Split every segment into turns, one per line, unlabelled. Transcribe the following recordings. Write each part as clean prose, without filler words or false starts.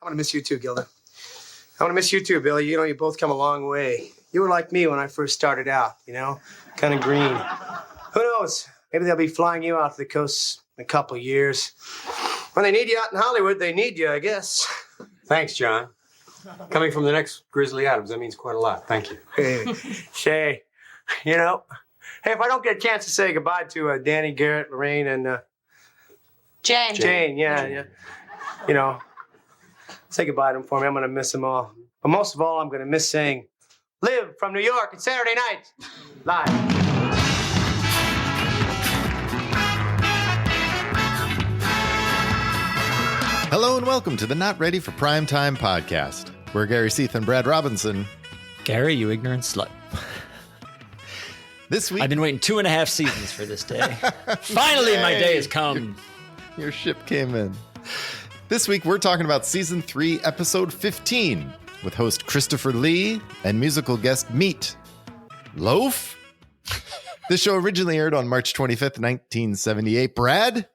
I'm going to miss you too, Gilda. I want to miss you too, Billy. You know, you both come a long way. You were like me when I first started out, you know, kind of green. Who knows? Maybe they'll be flying you out to the coast in a couple of years. When they need you out in Hollywood, they need you, I guess.
Thanks, John. Coming from the next Grizzly Adams, that means quite a lot. Thank you.
Hey, Shay, you know, hey, if I don't get a chance to say goodbye to Danny, Garrett, Lorraine, and Jane, yeah. You know, say goodbye to them for me. I'm going to miss them all. But most of all, I'm going to miss saying, live from New York on Saturday night, live.
Hello and welcome to the Not Ready for Primetime podcast. We're Gary Seath and Brad Robinson.
Gary, you ignorant slut.
This week...
I've been waiting 2.5 seasons for this day. Finally, my day has come.
Your ship came in. This week, we're talking about Season 3, Episode 15, with host Christopher Lee and musical guest Meat Loaf. This show originally aired on March 25th, 1978. Brad,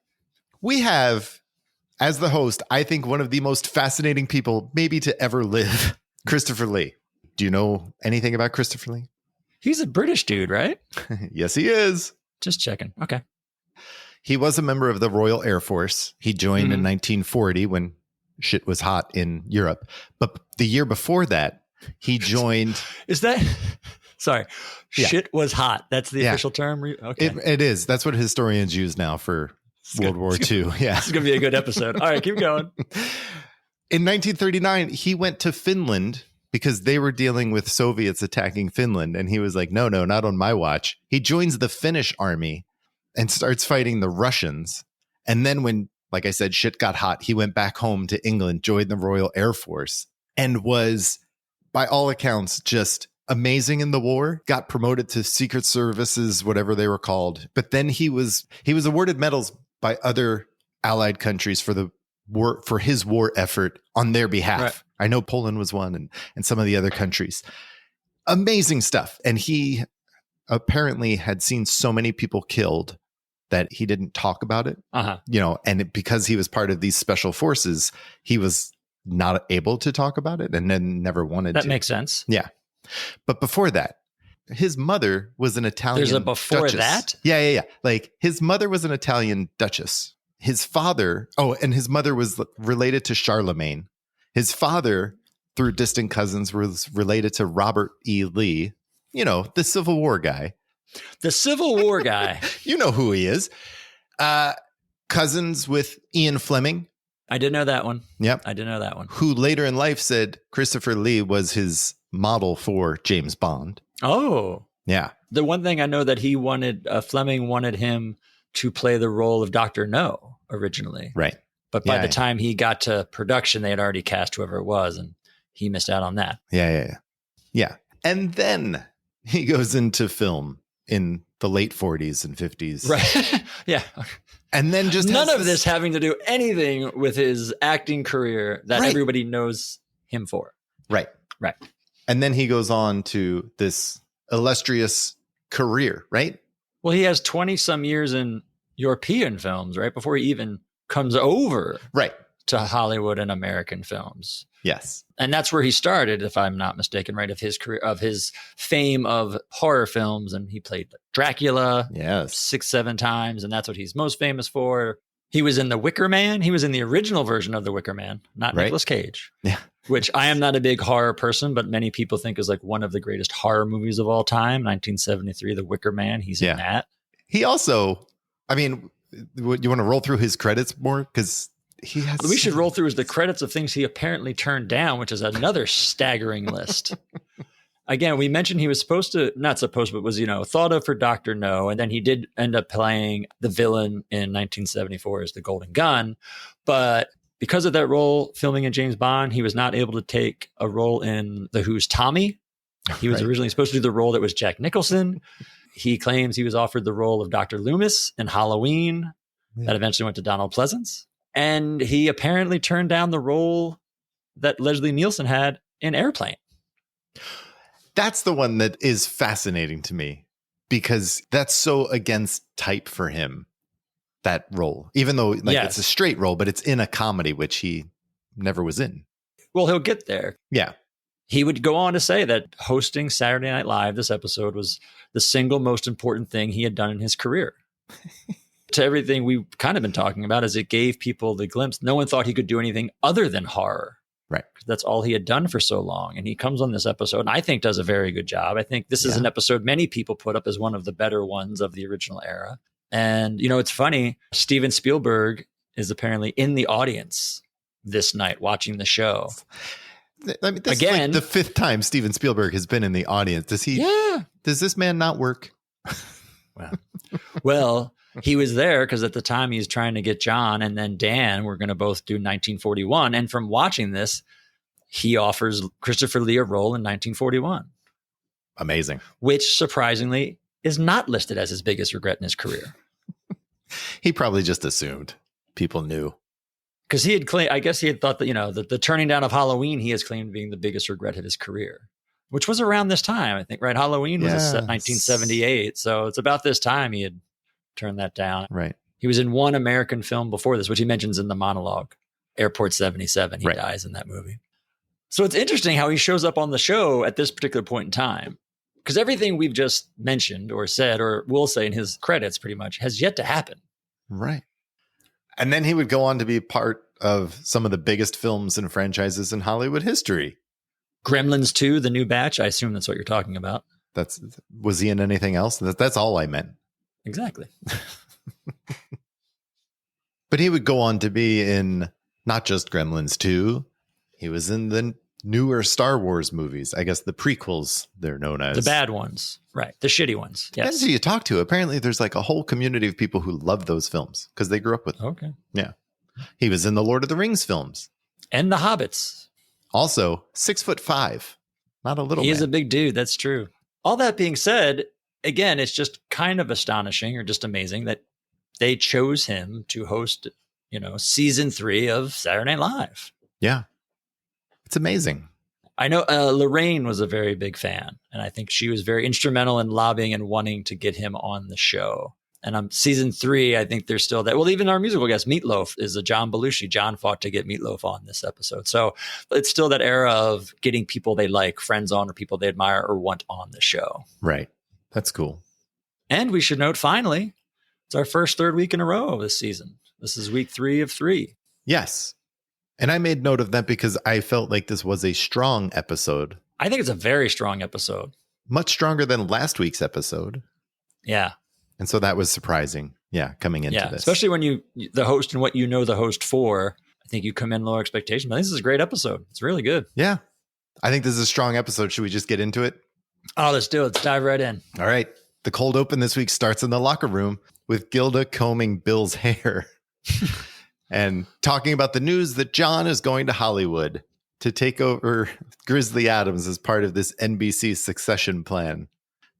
we have... as the host, I think one of the most fascinating people maybe to ever live, Christopher Lee. Do you know anything about Christopher Lee?
He's a British dude, right?
Yes, he is.
Just checking. Okay.
He was a member of the Royal Air Force. He joined in 1940 when shit was hot in Europe. But the year before that, he joined...
Is that... Sorry.
Yeah.
Shit was hot. That's the official term? Okay.
It is. That's what historians use now for... World War II. Yeah.
This is going to be a good episode. All right, keep going.
In 1939, he went to Finland because they were dealing with Soviets attacking Finland. And he was like, no, not on my watch. He joins the Finnish army and starts fighting the Russians. And then when, like I said, shit got hot, he went back home to England, joined the Royal Air Force, and was, by all accounts, just amazing in the war, got promoted to Secret Services, whatever they were called. But then he was awarded medals by other allied countries for the war, for his war effort on their behalf. Right. I know Poland was one and some of the other countries. Amazing stuff. And he apparently had seen so many people killed that he didn't talk about it. You know, and because he was part of these special forces, he was not able to talk about it and then never wanted to.
That makes sense.
Yeah. But before that, his mother was an Italian
There's a before
duchess.
that?
Yeah. Like his mother was an Italian duchess. His father, and his mother was related to Charlemagne. His father, through distant cousins, was related to Robert E. Lee, you know, the Civil War guy.
The Civil War guy.
You know who he is. Cousins with Ian Fleming.
I did know that one.
Yep.
I did know that one.
Who later in life said Christopher Lee was his model for James Bond.
Oh.
Yeah.
The one thing I know that he wanted, Fleming wanted him to play the role of Dr. No originally.
Right.
But by the time he got to production, they had already cast whoever it was, and he missed out on that.
Yeah. And then he goes into film in the late 40s and 50s.
Right. Yeah.
And then just
none of this having to do anything with his acting career that everybody knows him for.
Right. And then he goes on to this illustrious career, right?
Well, he has 20 some years in European films, right? Before he even comes over to Hollywood and American films.
Yes.
And that's where he started, if I'm not mistaken, right? Of his career, of his fame of horror films. And he played Dracula 6-7 times. And that's what he's most famous for. He was in The Wicker Man. He was in the original version of The Wicker Man, not Nicolas Cage. Yeah. Which I am not a big horror person, but many people think is like one of the greatest horror movies of all time. 1973, The Wicker Man. He's in that.
He also, I mean, you want to roll through his credits more? Because he has...
We should roll through the credits of things he apparently turned down, which is another staggering list. Again, we mentioned he was was, thought of for Dr. No. And then he did end up playing the villain in 1974 as the Golden Gun. But because of that role filming in James Bond, he was not able to take a role in The Who's Tommy. He was originally supposed to do the role that was Jack Nicholson. He claims he was offered the role of Dr. Loomis in Halloween. That eventually went to Donald Pleasance. And he apparently turned down the role that Leslie Nielsen had in Airplane.
That's the one that is fascinating to me because that's so against type for him, that role, even though it's a straight role, but it's in a comedy, which he never was in.
Well, he'll get there.
Yeah.
He would go on to say that hosting Saturday Night Live, this episode, was the single most important thing he had done in his career. To everything we've kind of been talking about, is it gave people the glimpse. No one thought he could do anything other than horror.
Right.
That's all he had done for so long. And he comes on this episode and I think does a very good job. I think this is an episode many people put up as one of the better ones of the original era. And, it's funny. Steven Spielberg is apparently in the audience this night watching the show.
I mean, this
Again,
is like the 5th time Steven Spielberg has been in the audience. Does he?
Yeah.
Does this man not work?
Well, he was there because at the time he was trying to get John and then Dan were going to both do 1941. And from watching this, he offers Christopher Lee a role in 1941.
Amazing.
Which surprisingly is not listed as his biggest regret in his career.
He probably just assumed people knew.
Because he had claimed, I guess he had thought that, the turning down of Halloween, he has claimed being the biggest regret of his career, which was around this time, I think, right? Halloween was 1978. So it's about this time he had turned that down.
Right.
He was in one American film before this, which he mentions in the monologue, Airport 77. He dies in that movie. So it's interesting how he shows up on the show at this particular point in time, because everything we've just mentioned or said or will say in his credits pretty much has yet to happen.
Right. And then he would go on to be part of some of the biggest films and franchises in Hollywood history.
Gremlins 2, the new batch. I assume that's what you're talking about.
Was he in anything else? That's all I meant.
Exactly.
But he would go on to be in not just Gremlins 2. He was in the newer Star Wars movies. I guess the prequels, they're known as.
The bad ones. Right. The shitty ones. Yes.
Depends who you talk to. Apparently there's like a whole community of people who love those films because they grew up with them.
Okay.
Yeah. He was in the Lord of the Rings films.
And the Hobbits.
Also 6'5". Not a little
He
man.
is a big dude. That's true. All that being said, again, it's just kind of astonishing or just amazing that they chose him to host, season 3 of Saturday Night Live.
Yeah. It's amazing.
I know Lorraine was a very big fan, and I think she was very instrumental in lobbying and wanting to get him on the show. And season 3, I think there's still that. Well, even our musical guest, Meat Loaf, is a John Belushi. John fought to get Meat Loaf on this episode. So it's still that era of getting people they like, friends on, or people they admire or want on the show.
Right. That's cool.
And we should note, finally, it's our first 3rd week in a row of this season. This is week 3 of 3.
Yes. And I made note of that because I felt like this was a strong episode.
I think it's a very strong episode.
Much stronger than last week's episode.
Yeah.
And so that was surprising. Yeah. Coming into this.
Especially when the host and what the host for, I think you come in lower expectations. I think this is a great episode. It's really good.
Yeah. I think this is a strong episode. Should we just get into it?
Oh, let's do it. Let's dive right in.
All right. The cold open this week starts in the locker room with Gilda combing Bill's hair and talking about the news that John is going to Hollywood to take over Grizzly Adams as part of this NBC succession plan.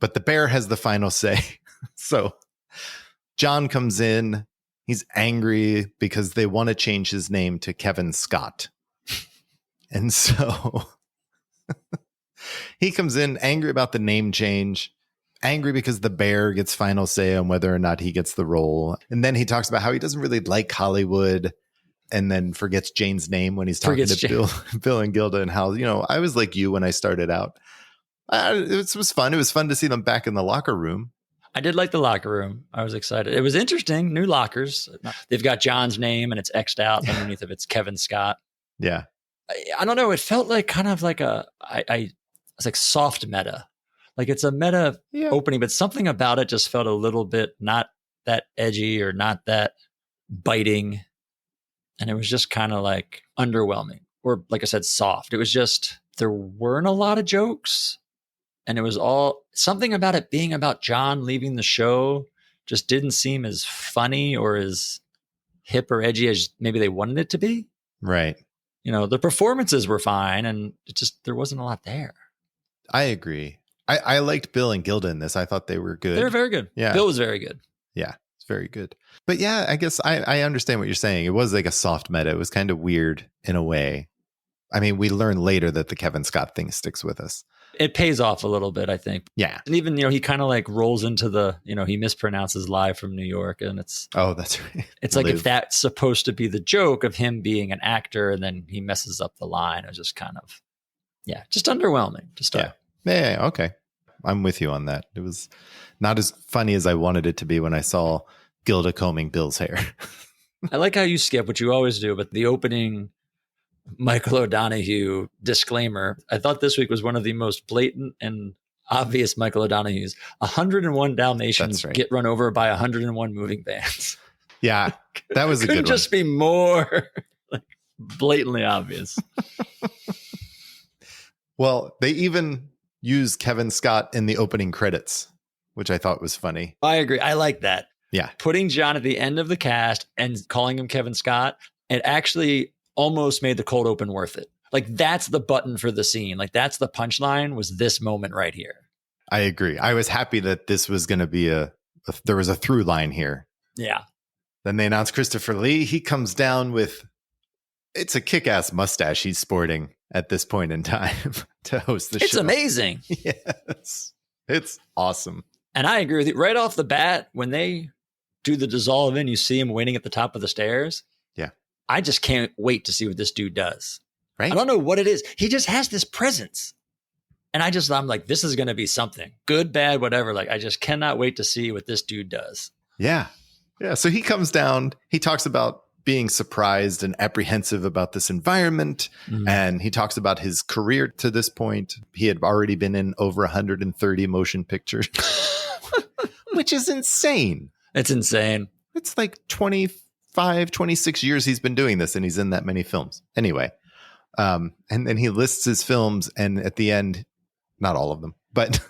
But the bear has the final say. So John comes in. He's angry because they want to change his name to Kevin Scott. And so he comes in angry about the name change, angry because the bear gets final say on whether or not he gets the role. And then he talks about how he doesn't really like Hollywood and then forgets Jane's name when he's talking to Bill and Gilda and how, I was like you when I started out. It was fun. It was fun to see them back in the locker room.
I did like the locker room. I was excited. It was interesting. New lockers. They've got John's name and it's X'd out underneath of it's Kevin Scott.
Yeah.
I don't know. It felt like kind of like it's like soft meta. Like it's a meta opening, but something about it just felt a little bit not that edgy or not that biting. And it was just kind of like underwhelming or like I said, soft. It was just, there weren't a lot of jokes. And it was all something about it being about John leaving the show just didn't seem as funny or as hip or edgy as maybe they wanted it to be.
Right.
The performances were fine and there wasn't a lot there.
I agree. I liked Bill and Gilda in this. I thought they were good.
They were very good.
Yeah.
Bill was very good.
Yeah, it's very good. But yeah, I guess I understand what you're saying. It was like a soft meta. It was kind of weird in a way. I mean, we learn later that the Kevin Scott thing sticks with us.
It pays off a little bit, I think.
Yeah.
And even, he kind of like rolls into the, he mispronounces live from New York. And it's
That's right.
It's like if that's supposed to be the joke of him being an actor and then he messes up the line, it was just kind of, just underwhelming to start.
Yeah. Okay. I'm with you on that. It was not as funny as I wanted it to be when I saw Gilda combing Bill's hair.
I like how you skip, which you always do, but the opening Michael O'Donoghue disclaimer, I thought this week was one of the most blatant and obvious Michael O'Donoghues. 101 Dalmatians get run over by 101 moving vans.
Yeah, that was a good one.
Couldn't just be more like blatantly obvious.
Well, they even use Kevin Scott in the opening credits, which I thought was funny.
I agree. I like that.
Yeah.
Putting John at the end of the cast and calling him Kevin Scott, it actually almost made the cold open worth it. Like that's the button for the scene. Like that's the punchline was this moment right here.
I agree. I was happy that this was going to be there was a through line here.
Yeah.
Then they announced Christopher Lee. He comes down with, it's a kick-ass mustache he's sporting at this point in time to host the show.
It's amazing.
Yes. It's awesome.
And I agree with you. Right off the bat, when they do the dissolve in, you see him waiting at the top of the stairs.
Yeah.
I just can't wait to see what this dude does.
Right.
I don't know what it is. He just has this presence. And I'm like, this is going to be something good, bad, whatever. Like, I just cannot wait to see what this dude does.
Yeah. Yeah. So he comes down, he talks about being surprised and apprehensive about this environment. Mm-hmm. And he talks about his career to this point. He had already been in over 130 motion pictures, which is insane.
It's insane.
It's like 25, 26 years he's been doing this and he's in that many films. Anyway. And then he lists his films and at the end, not all of them, but,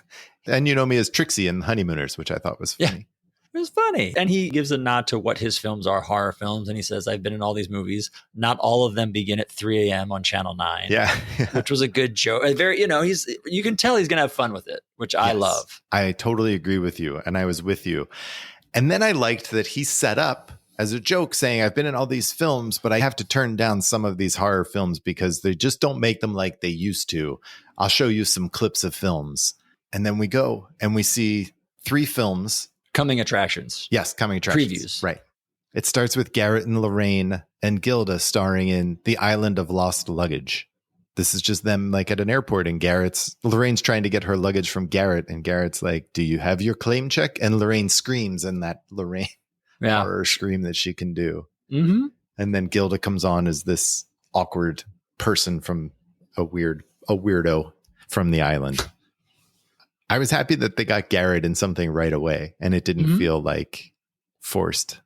and you know me as Trixie in Honeymooners, which I thought was funny.
Yeah, it was funny. And he gives a nod to what his films are, horror films. And he says, I've been in all these movies. Not all of them begin at 3 a.m. on Channel 9.
Yeah.
Which was a good joke. Very, you can tell he's going to have fun with it, which I love.
I totally agree with you. And I was with you. And then I liked that he set up as a joke saying, I've been in all these films, but I have to turn down some of these horror films because they just don't make them like they used to. I'll show you some clips of films. And then we go and we see 3 films.
Coming attractions.
Yes, coming attractions.
Previews.
Right. It starts with Garrett and Lorraine and Gilda starring in The Island of Lost Luggage. This is just them like at an airport and Lorraine's trying to get her luggage from Garrett. And Garrett's like, do you have your claim check? And Lorraine screams in that Lorraine horror scream that she can do.
Mm-hmm.
And then Gilda comes on as this awkward person from a weirdo from the island. I was happy that they got Garrett in something right away and it didn't feel like forced.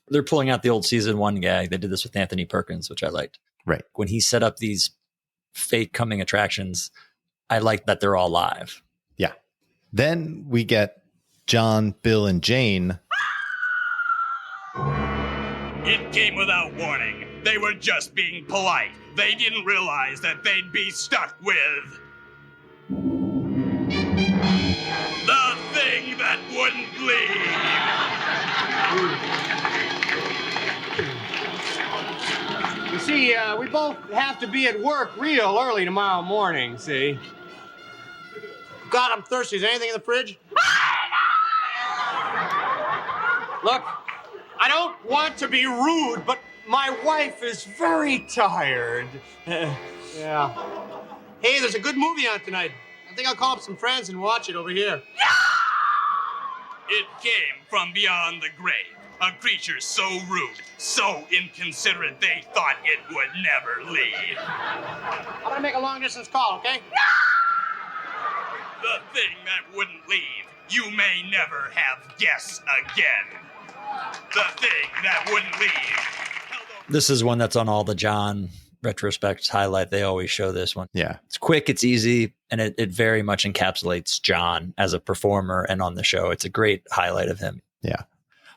They're pulling out the old season 1 gag. They did this with Anthony Perkins, which I liked.
Right.
When he set up these fake coming attractions, I liked that they're all live.
Yeah. Then we get John, Bill, and Jane.
It came without warning. They were just being polite. They didn't realize that they'd be stuck with the thing that wouldn't leave.
You see, we both have to be at work real early tomorrow morning, see? God, I'm thirsty. Is there anything in the fridge? Look, I don't want to be rude, but my wife is very tired. Yeah. Hey, there's a good movie on tonight. I think I'll call up some friends and watch it over here.
It came from beyond the grave. A creature so rude, so inconsiderate, they thought it would never leave.
I'm gonna make a long-distance call, okay?
The thing that wouldn't leave. You may never have guests again. The thing that wouldn't leave.
This is one that's on all the John retrospects highlight. They always show this one.
Yeah.
It's quick, it's easy, and it very much encapsulates John as a performer and on the show. It's a great highlight of him.
Yeah.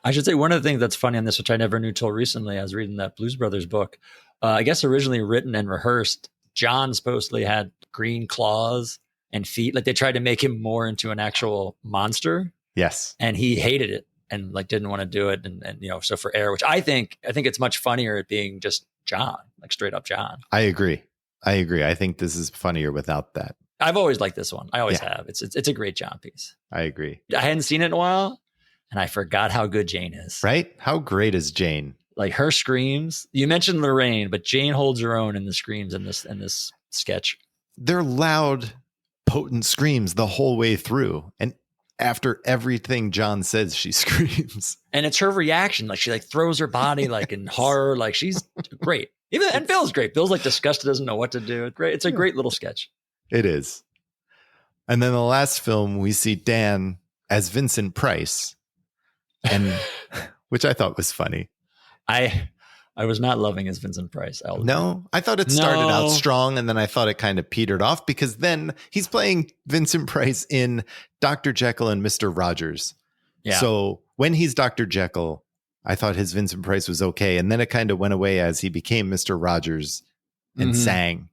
I should say one of the things that's funny on this, which I never knew till recently, I was reading that Blues Brothers book. I guess originally written and rehearsed, John supposedly had green claws and feet. Like they tried to make him more into an actual monster.
Yes.
And he hated it and like didn't want to do it. And so for air, which I think it's much funnier it being just John, like straight up John.
I agree. I think this is funnier without that.
I've always liked this one. I always have. It's a great John piece.
I agree.
I hadn't seen it in a while, and I forgot how good Jane is.
Right? How great is Jane?
Like her screams. You mentioned Lorraine, but Jane holds her own in the screams in this sketch.
They're loud, potent screams the whole way through. And after everything John says, she screams.
And it's her reaction. Like she like throws her body like in horror. Like she's great. And Bill's great. Bill's like disgusted, doesn't know what to do. It's great. It's a great little sketch.
It is. And then the last film, we see Dan as Vincent Price, and which I thought was funny.
I was not loving his Vincent Price.
No, I thought it started out strong, and then I thought it kind of petered off because then he's playing Vincent Price in Dr. Jekyll and Mr. Rogers. Yeah. So when he's Dr. Jekyll, I thought his Vincent Price was okay, and then it kind of went away as he became Mr. Rogers and sang.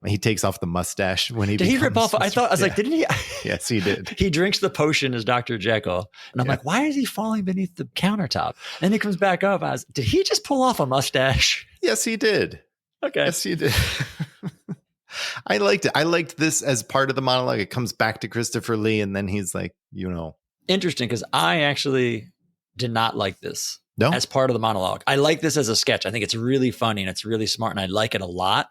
He takes off the mustache when he
did he rip off? I was like, didn't he?
Yes, he did.
He drinks the potion as Dr. Jekyll. And I'm like, why is he falling beneath the countertop? And he comes back up. Did he just pull off a mustache?
Yes, he did.
Okay.
Yes, he did. I liked it. I liked this as part of the monologue. It comes back to Christopher Lee, and then he's like,
Interesting, because I actually did not like this as part of the monologue. I like this as a sketch. I think it's really funny and it's really smart, and I like it a lot.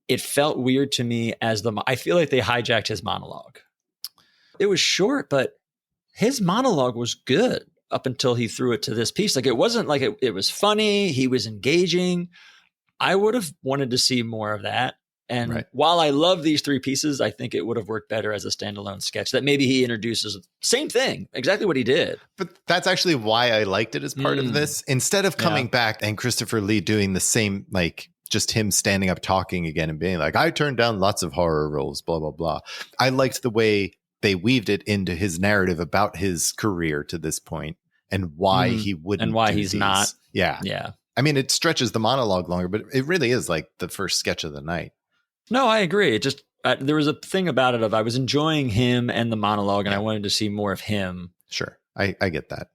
It felt weird to me I feel like they hijacked his monologue. It was short, but his monologue was good up until he threw it to this piece. Like it wasn't like it was funny. He was engaging. I would have wanted to see more of that. And while I love these three pieces, I think it would have worked better as a standalone sketch that maybe he introduces. Same thing, exactly what he did.
But that's actually why I liked it as part of this. Instead of coming back and Christopher Lee doing the same, like, just him standing up talking again and being like, I turned down lots of horror roles, blah, blah, blah. I liked the way they weaved it into his narrative about his career to this point and why he wouldn't.
And why he's not.
Yeah.
Yeah.
I mean, it stretches the monologue longer, but it really is like the first sketch of the night.
No, I agree. It just, there was a thing about it I was enjoying him and the monologue and I wanted to see more of him.
Sure. I get that.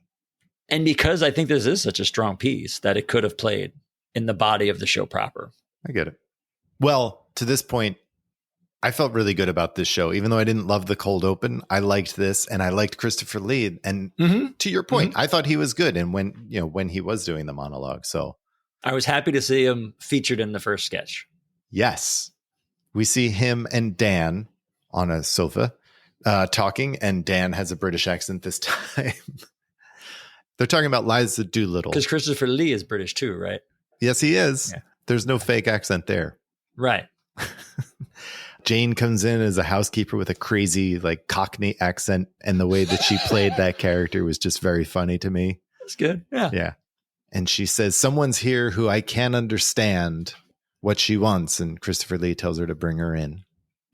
And because I think this is such a strong piece that it could have played in the body of the show proper.
I get it. Well, to this point, I felt really good about this show. Even though I didn't love the cold open, I liked this and I liked Christopher Lee. And to your point, I thought he was good. And when he was doing the monologue, so
I was happy to see him featured in the first sketch.
Yes. We see him and Dan on a sofa talking, and Dan has a British accent this time. They're talking about Liza Doolittle.
Because Christopher Lee is British too, right?
Yes, he is. Yeah. There's no fake accent there.
Right.
Jane comes in as a housekeeper with a crazy like Cockney accent, and the way that she played that character was just very funny to me.
That's good. Yeah.
Yeah. And she says, someone's here who I can't understand what she wants. And Christopher Lee tells her to bring her in.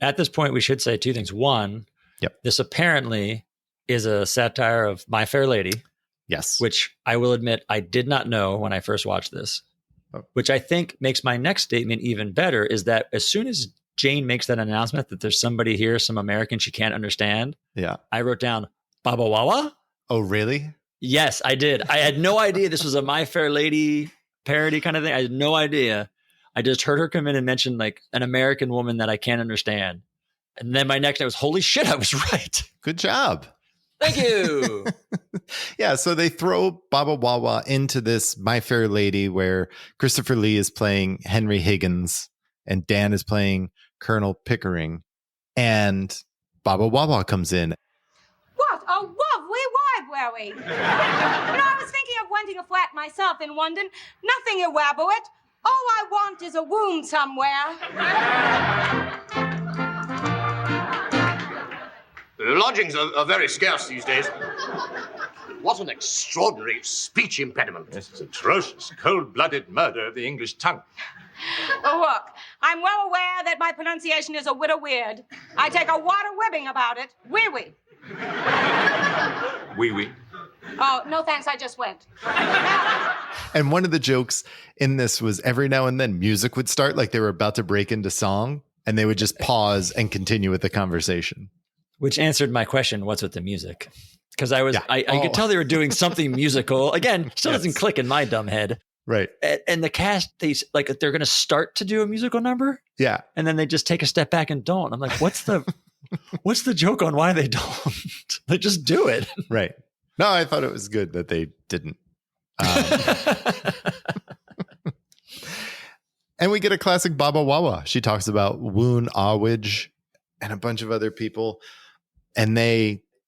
At this point, we should say two things. One, this apparently is a satire of My Fair Lady.
Yes.
Which I will admit I did not know when I first watched this. Which I think makes my next statement even better, is that as soon as Jane makes that announcement that there's somebody here, some American she can't understand. Yeah. I wrote down Baba Wawa.
Oh, really?
Yes, I did. I had no idea this was a My Fair Lady parody kind of thing. I had no idea. I just heard her come in and mention like an American woman that I can't understand. And then my next note was, holy shit, I was right.
Good job.
Thank you.
Yeah, so they throw Baba Wawa into this My Fair Lady where Christopher Lee is playing Henry Higgins and Dan is playing Colonel Pickering. And Baba Wawa comes in.
What a lovely word, were we? I was thinking of renting a flat myself in London. Nothing elaborate. All I want is a room somewhere.
Lodgings are very scarce these days. What an extraordinary speech impediment.
Yes, it's atrocious, cold-blooded murder of the English tongue.
Look, I'm well aware that my pronunciation is a little weird. I take a lot of whipping about it. Wee-wee.
Wee-wee.
Oh, no thanks, I just went.
And one of the jokes in this was every now and then music would start like they were about to break into song, and they would just pause and continue with the conversation.
Which answered my question, what's with the music? Because I could tell they were doing something musical. Again, still doesn't click in my dumb head.
Right.
And the cast, they're going to start to do a musical number.
Yeah.
And then they just take a step back and don't. I'm like, what's the joke on why they don't? They just do it.
Right. No, I thought it was good that they didn't. And we get a classic Baba Wawa. She talks about Woon Awidge and a bunch of other people. And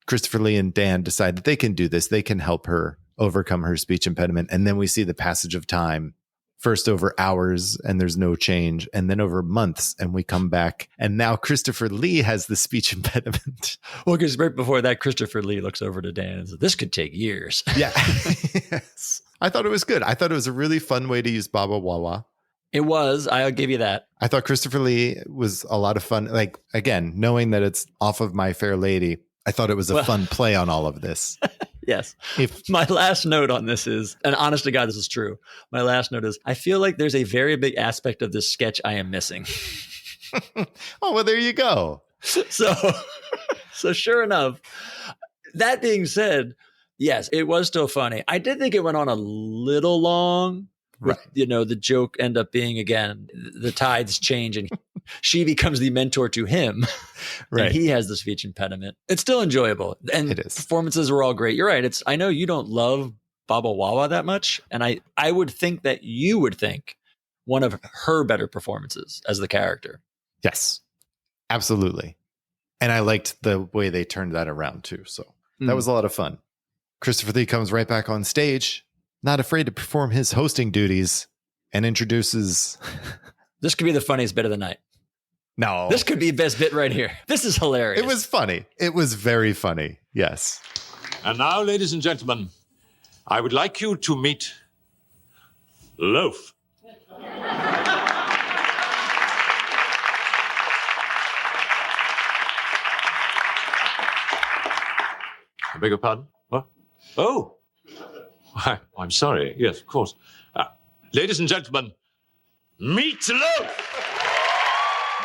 Christopher Lee and Dan decide that they can do this. They can help her overcome her speech impediment. And then we see the passage of time, first over hours and there's no change, and then over months, and we come back. And now Christopher Lee has the speech impediment.
Well, because right before that, Christopher Lee looks over to Dan and says, this could take years.
Yeah. Yes. I thought it was good. I thought it was a really fun way to use Baba Wawa.
It was. I'll give you that.
I thought Christopher Lee was a lot of fun. Like, again, knowing that it's off of My Fair Lady, I thought it was a fun play on all of this.
Yes. My last note on this is, and honest to God, this is true. My last note is, I feel like there's a very big aspect of this sketch I am missing.
Oh, well, there you go.
So sure enough, that being said, yes, it was still funny. I did think it went on a little long. Right. The joke end up being, again, the tides change and she becomes the mentor to him. Right. And he has the speech impediment. It's still enjoyable. And
it is.
Performances were all great. You're right. I know you don't love Baba Wawa that much. And I would think that you would think one of her better performances as the character.
Yes, absolutely. And I liked the way they turned that around too. So that was a lot of fun. Christopher Lee comes right back on stage, not afraid to perform his hosting duties, and introduces...
This could be the funniest bit of the night.
No.
This could be best bit right here. This is hilarious.
It was funny. It was very funny. Yes.
And now, ladies and gentlemen, I would like you to meet Loaf. I beg your pardon? What? Oh. I'm sorry. Yes, of course. Ladies and gentlemen, Meat Loaf!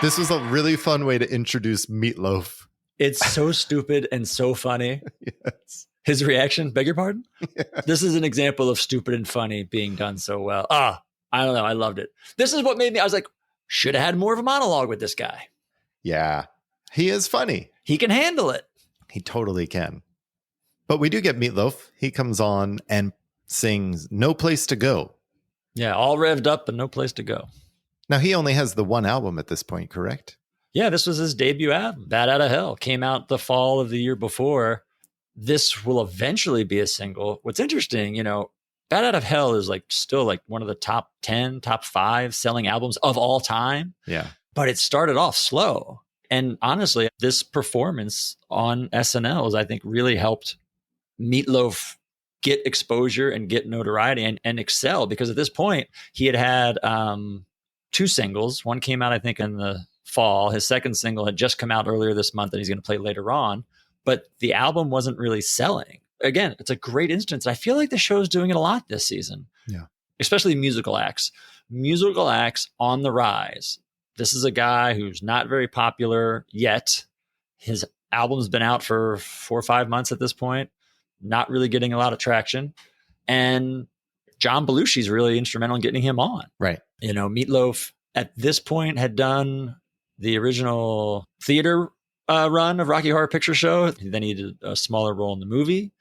This was a really fun way to introduce Meat Loaf.
It's so stupid and so funny.
Yes.
His reaction, beg your pardon?
Yeah.
This is an example of stupid and funny being done so well. I don't know. I loved it. This is what made me, I was like, should have had more of a monologue with this guy.
Yeah. He is funny.
He can handle it.
He totally can. But we do get Meat Loaf. He comes on and sings No Place to Go.
Yeah, all revved up and no place to go.
Now, he only has the one album at this point, correct?
Yeah, this was his debut album. Bat Out of Hell came out the fall of the year before. This will eventually be a single. What's interesting, Bat Out of Hell is still one of the top 10, top 5 selling albums of all time.
Yeah.
But it started off slow. And honestly, this performance on SNL I think really helped Meat Loaf get exposure and get notoriety and excel, because at this point he had 2 singles. One came out, I think, in the fall. His second single had just come out earlier this month that he's going to play later on. But the album wasn't really selling. Again, it's a great instance. I feel like the show's doing it a lot this season.
Yeah.
Especially musical acts. Musical acts on the rise. This is a guy who's not very popular yet. His album's been out for 4 or 5 months at this point. Not really getting a lot of traction. And John Belushi's really instrumental in getting him on.
Right.
Meat Loaf at this point had done the original theater run of Rocky Horror Picture Show. Then he did a smaller role in the movie.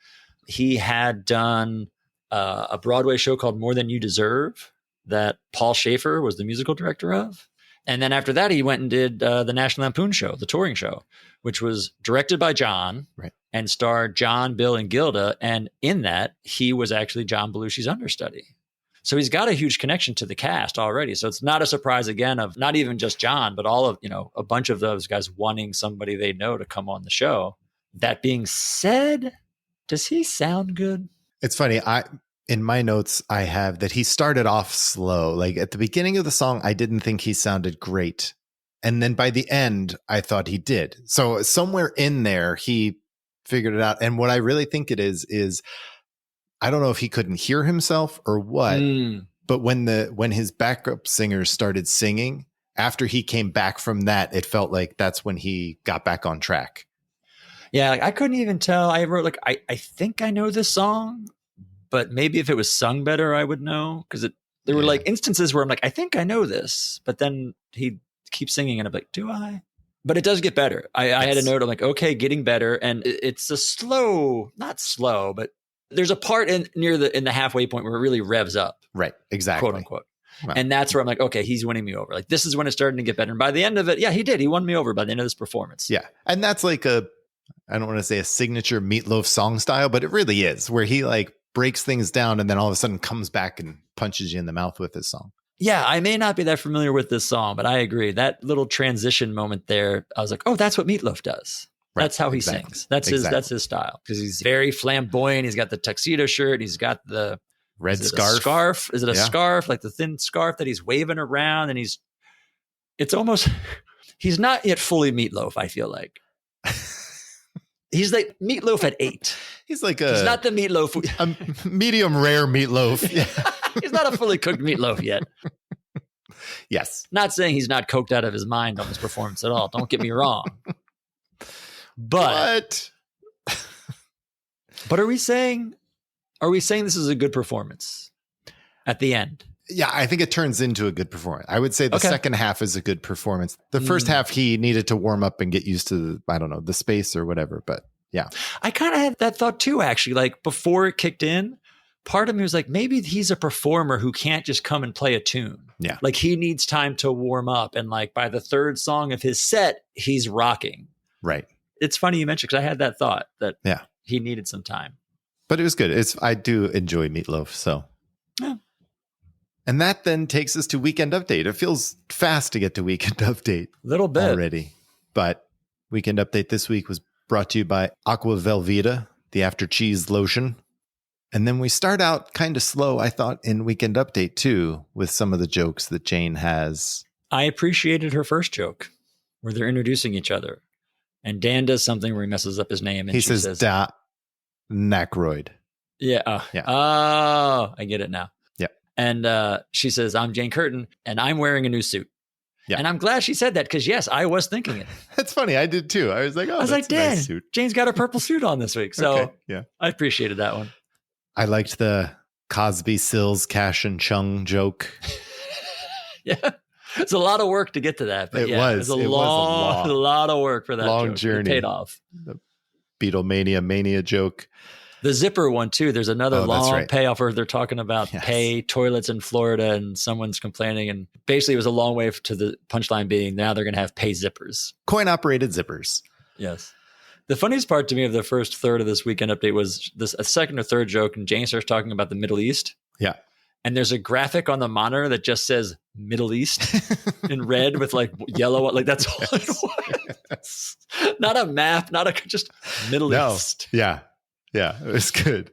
He had done a Broadway show called More Than You Deserve that Paul Schaefer was the musical director of. And then after that, he went and did the National Lampoon show, the touring show, which was directed by John, right, and starred John, Bill, and Gilda. And in that, he was actually John Belushi's understudy. So he's got a huge connection to the cast already. So it's not a surprise, again, of not even just John, but all of, a bunch of those guys wanting somebody they know to come on the show. That being said, does he sound good?
It's funny. In my notes, I have that he started off slow. Like at the beginning of the song, I didn't think he sounded great. And then by the end, I thought he did. So somewhere in there, he figured it out. And what I really think it is I don't know if he couldn't hear himself or what, but when his backup singers started singing, after he came back from that, it felt like that's when he got back on track.
Yeah, I couldn't even tell. I wrote I think I know this song, but maybe if it was sung better, I would know, because There were like instances where I'm like, I think I know this, but then he keeps singing and I'm like, do I? But it does get better. I had a note. I'm like, okay, getting better. And it's a not slow, but there's a part in the halfway point where it really revs up.
Right. Exactly.
Quote unquote. Right. And that's where I'm like, okay, he's winning me over. Like this is when it's starting to get better. And by the end of it, he did. He won me over by the end of this performance.
Yeah. And that's like I don't want to say a signature Meat Loaf song style, but it really is, where he like breaks things down and then all of a sudden comes back and punches you in the mouth with his song.
Yeah, I may not be that familiar with this song, but I agree. That little transition moment there, I was like, oh, that's what Meat Loaf does. Right, that's how he sings. That's his style. Because he's very flamboyant. He's got the tuxedo shirt. He's got the
red scarf.
Is it a scarf? Like the thin scarf that he's waving around. And it's almost, he's not yet fully Meat Loaf, I feel like. He's like Meat Loaf at 8.
He's like
he's not the Meat Loaf.
A medium rare Meat Loaf. Yeah.
He's not a fully cooked meatloaf yet.
Yes.
Not saying he's not coked out of his mind on this performance at all. Don't get me wrong. But are we saying this is a good performance at the end?
Yeah, I think it turns into a good performance. I would say the second half is a good performance. The first half, he needed to warm up and get used to, the space or whatever. But yeah.
I kind of had that thought too, actually. Like before it kicked in, part of me was like, maybe he's a performer who can't just come and play a tune.
Yeah.
Like he needs time to warm up. And like by the third song of his set, he's rocking.
Right.
It's funny you mentioned, because I had that thought that he needed some time.
But it was good. I do enjoy Meat Loaf. So. Yeah. And that then takes us to Weekend Update. It feels fast to get to Weekend Update.
A little bit.
Already. But Weekend Update this week was brought to you by Aqua Velveeta, the after cheese lotion. And then we start out kind of slow, I thought, in Weekend Update too, with some of the jokes that Jane has.
I appreciated her first joke where they're introducing each other. And Dan does something where he messes up his name. And
he says, Da Nakroyd.
Yeah. Oh, I get it now. And she says, I'm Jane Curtin, and I'm wearing a new suit. Yeah. And I'm glad she said that, because, yes, I was thinking it.
That's funny. I did, too. I was like,
Dan,
nice suit.
Jane's got a purple suit on this week. So I appreciated that one.
I liked the Cosby, Sills, Cash, and Chung joke.
Yeah. It's a lot of work to get to that. But
it was
a lot of work for that
long
joke.
journey.
It paid off.
The Beatlemania mania joke.
The zipper one, too. There's another long payoff where they're talking about pay toilets in Florida, and someone's complaining. And basically, it was a long way to the punchline being now they're going to have pay zippers.
Coin-operated zippers.
Yes. The funniest part to me of the first third of this Weekend Update was a second or third joke, and Jane starts talking about the Middle East.
Yeah.
And there's a graphic on the monitor that just says Middle East in red with like yellow. Like that's all it was. Not a map, just Middle East.
Yeah. Yeah, it was good.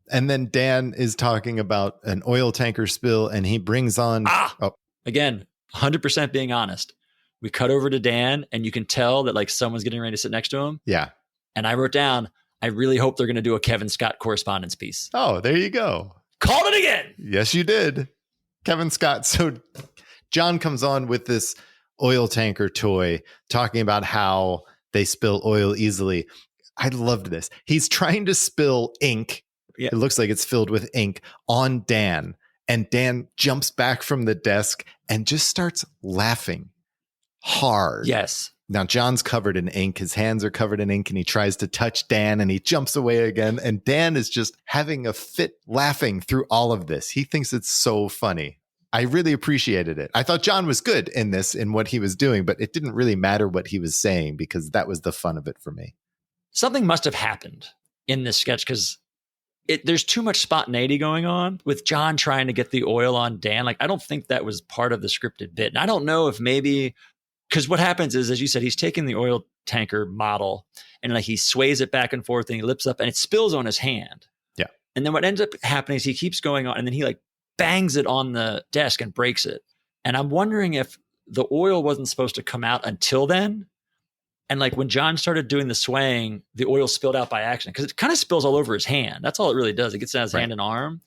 And then Dan is talking about an oil tanker spill, and he brings on...
Again, 100% being honest. We cut over to Dan, and you can tell that like someone's getting ready to sit next to him.
Yeah.
And I wrote down, I really hope they're going to do a Kevin Scott correspondence piece.
Oh, there you go.
Called it again.
Yes, you did. Kevin Scott. So John comes on with this oil tanker toy, talking about how they spill oil easily. I loved this. He's trying to spill ink. Yeah. It looks like it's filled with ink on Dan. And Dan jumps back from the desk and just starts laughing hard.
Yes.
Now, John's covered in ink. His hands are covered in ink, and he tries to touch Dan, and he jumps away again. And Dan is just having a fit laughing through all of this. He thinks it's so funny. I really appreciated it. I thought John was good in this, in what he was doing, but it didn't really matter what he was saying, because that was the fun of it for me.
Something must have happened in this sketch, because there's too much spontaneity going on with John trying to get the oil on Dan. Like, I don't think that was part of the scripted bit. And I don't know if maybe, because what happens is, as you said, he's taking the oil tanker model and like he sways it back and forth and he lifts up and it spills on his hand.
Yeah.
And then what ends up happening is he keeps going on and then he like bangs it on the desk and breaks it. And I'm wondering if the oil wasn't supposed to come out until then. And like when John started doing the swaying, the oil spilled out by accident, because it kind of spills all over his hand. That's all it really does. It gets in his hand and arm.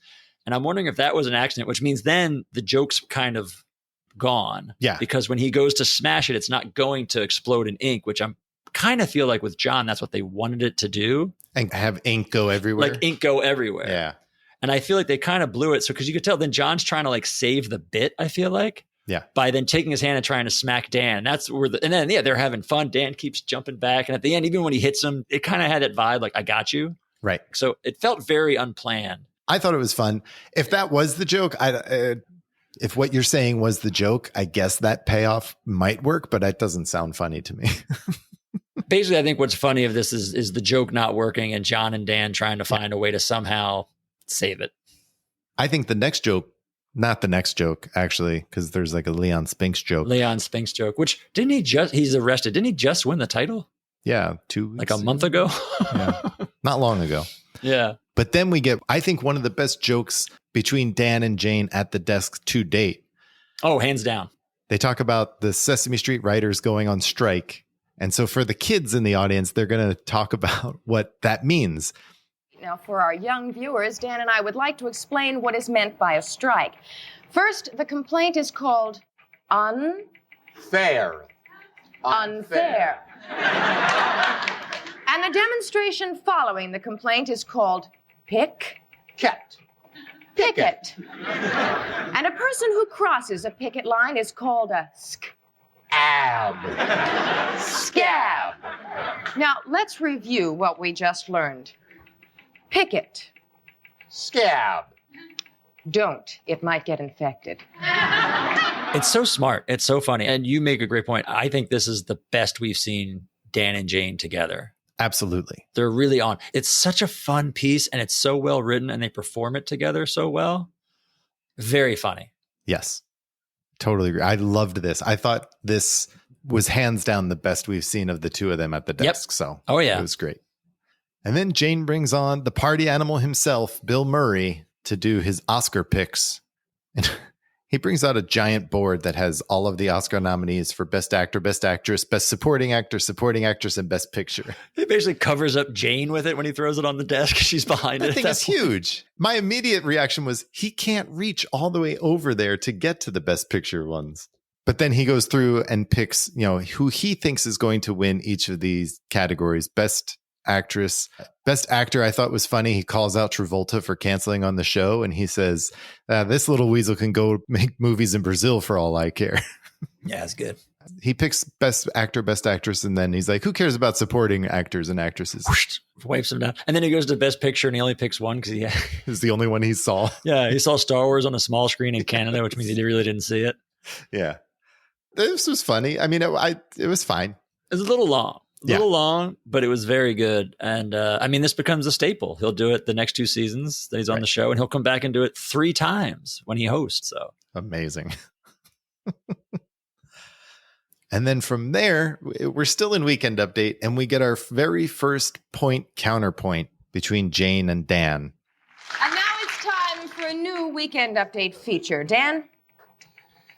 And I'm wondering if that was an accident, which means then the joke's kind of gone.
Yeah.
Because when he goes to smash it, it's not going to explode in ink, which I'm kind of feel like with John, that's what they wanted it to do.
And have ink go everywhere.
Like ink go everywhere.
Yeah.
And I feel like they kind of blew it. So, because you could tell then John's trying to like save the bit, I feel like.
Yeah.
By then taking his hand and trying to smack Dan. That's where and then, they're having fun. Dan keeps jumping back. And at the end, even when he hits him, it kind of had that vibe like, I got you.
Right.
So it felt very unplanned.
I thought it was fun. If that was the joke, if what you're saying was the joke, I guess that payoff might work, but that doesn't sound funny to me.
Basically, I think what's funny of this is the joke not working and John and Dan trying to find a way to somehow save it.
I think the next joke, not the next joke, actually, because there's like a Leon Spinks joke.
Leon Spinks joke, which he's arrested. Didn't he just win the title?
Yeah, 2 weeks
like a month ago.
Yeah, not long ago.
Yeah.
But then we get, I think, one of the best jokes between Dan and Jane at the desk to date.
Oh, hands down.
They talk about the Sesame Street writers going on strike. And so for the kids in the audience, they're going to talk about what that means.
Now, for our young viewers, Dan and I would like to explain what is meant by a strike. First, the complaint is called
Fair.
unfair. And the demonstration following the complaint is called picket. And a person who crosses a picket line is called a scab. Now, let's review what we just learned. Picket.
Scab.
Don't. It might get infected.
It's so smart. It's so funny. And you make a great point. I think this is the best we've seen Dan and Jane together.
Absolutely.
They're really on. It's such a fun piece and it's so well written and they perform it together so well. Very funny.
Yes. Totally agree. I loved this. I thought this was hands down the best we've seen of the two of them at the desk. Yep. So it was great. And then Jane brings on the party animal himself, Bill Murray, to do his Oscar picks. And he brings out a giant board that has all of the Oscar nominees for Best Actor, Best Actress, Best Supporting Actor, Supporting Actress, and Best Picture.
He basically covers up Jane with it when he throws it on the desk. She's behind it.
That thing is huge. My immediate reaction was he can't reach all the way over there to get to the Best Picture ones. But then he goes through and picks, who he thinks is going to win each of these categories. Best Actress, Best Actor, I thought was funny. He calls out Travolta for canceling on the show. And he says, this little weasel can go make movies in Brazil for all I care.
Yeah, it's good.
He picks Best Actor, Best Actress. And then he's like, who cares about supporting actors and actresses?
Whoosh, wipes him down. And then he goes to Best Picture and he only picks one because he
is the only one he saw.
Yeah, he saw Star Wars on a small screen in Canada, which means he really didn't see it.
Yeah. This was funny. I mean, it was fine.
It was a little long. Long, but it was very good. And this becomes a staple. He'll do it the next 2 seasons that he's on the show, and he'll come back and do it 3 times when he hosts. So
amazing. And then from there, we're still in Weekend Update, and we get our very first point counterpoint between Jane and Dan.
And now it's time for a new Weekend Update feature. Dan?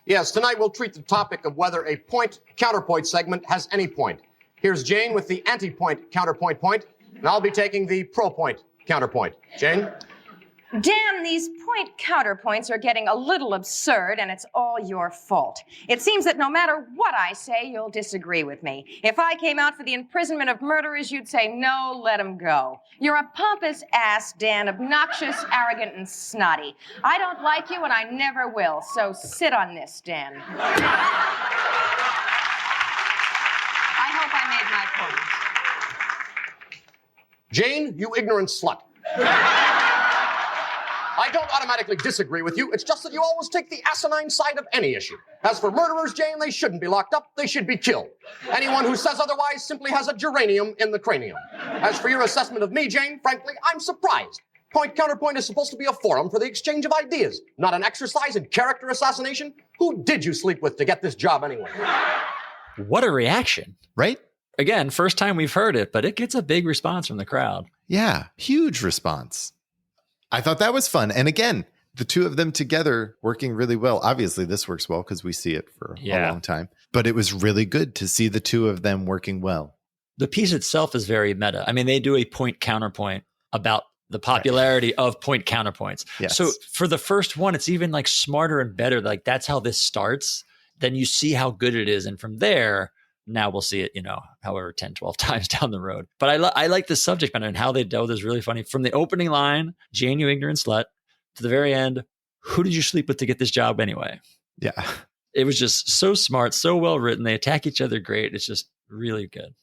Yes, tonight we'll treat the topic of whether a point counterpoint segment has any point. Here's Jane with the anti-point counterpoint point, and I'll be taking the pro-point counterpoint. Jane?
Dan, these point counterpoints are getting a little absurd, and it's all your fault. It seems that no matter what I say, you'll disagree with me. If I came out for the imprisonment of murderers, you'd say, no, let them go. You're a pompous ass, Dan, obnoxious, arrogant, and snotty. I don't like you, and I never will, so sit on this, Dan. I hope I made my point.
Jane, you ignorant slut. I don't automatically disagree with you. It's just that you always take the asinine side of any issue. As for murderers, Jane, they shouldn't be locked up. They should be killed. Anyone who says otherwise simply has a geranium in the cranium. As for your assessment of me, Jane, frankly, I'm surprised. Point counterpoint is supposed to be a forum for the exchange of ideas, not an exercise in character assassination. Who did you sleep with to get this job anyway?
What a reaction,
right?
Again, first time we've heard it, but it gets a big response from the crowd.
Yeah, huge response. I thought that was fun. And again, the two of them together working really well. Obviously, this works well because we see it for a long time. But it was really good to see the two of them working well.
The piece itself is very meta. I mean, they do a point counterpoint about the popularity of point counterpoints.
Yes.
So for the first one, it's even like smarter and better. Like that's how this starts. Then you see how good it is. And from there, Now we'll see it, however, 10, 12 times down the road. But I like the subject matter and how they dealt with this really funny. From the opening line, Jane, you ignorant slut, to the very end, who did you sleep with to get this job anyway?
Yeah.
It was just so smart, so well written. They attack each other great. It's just really good.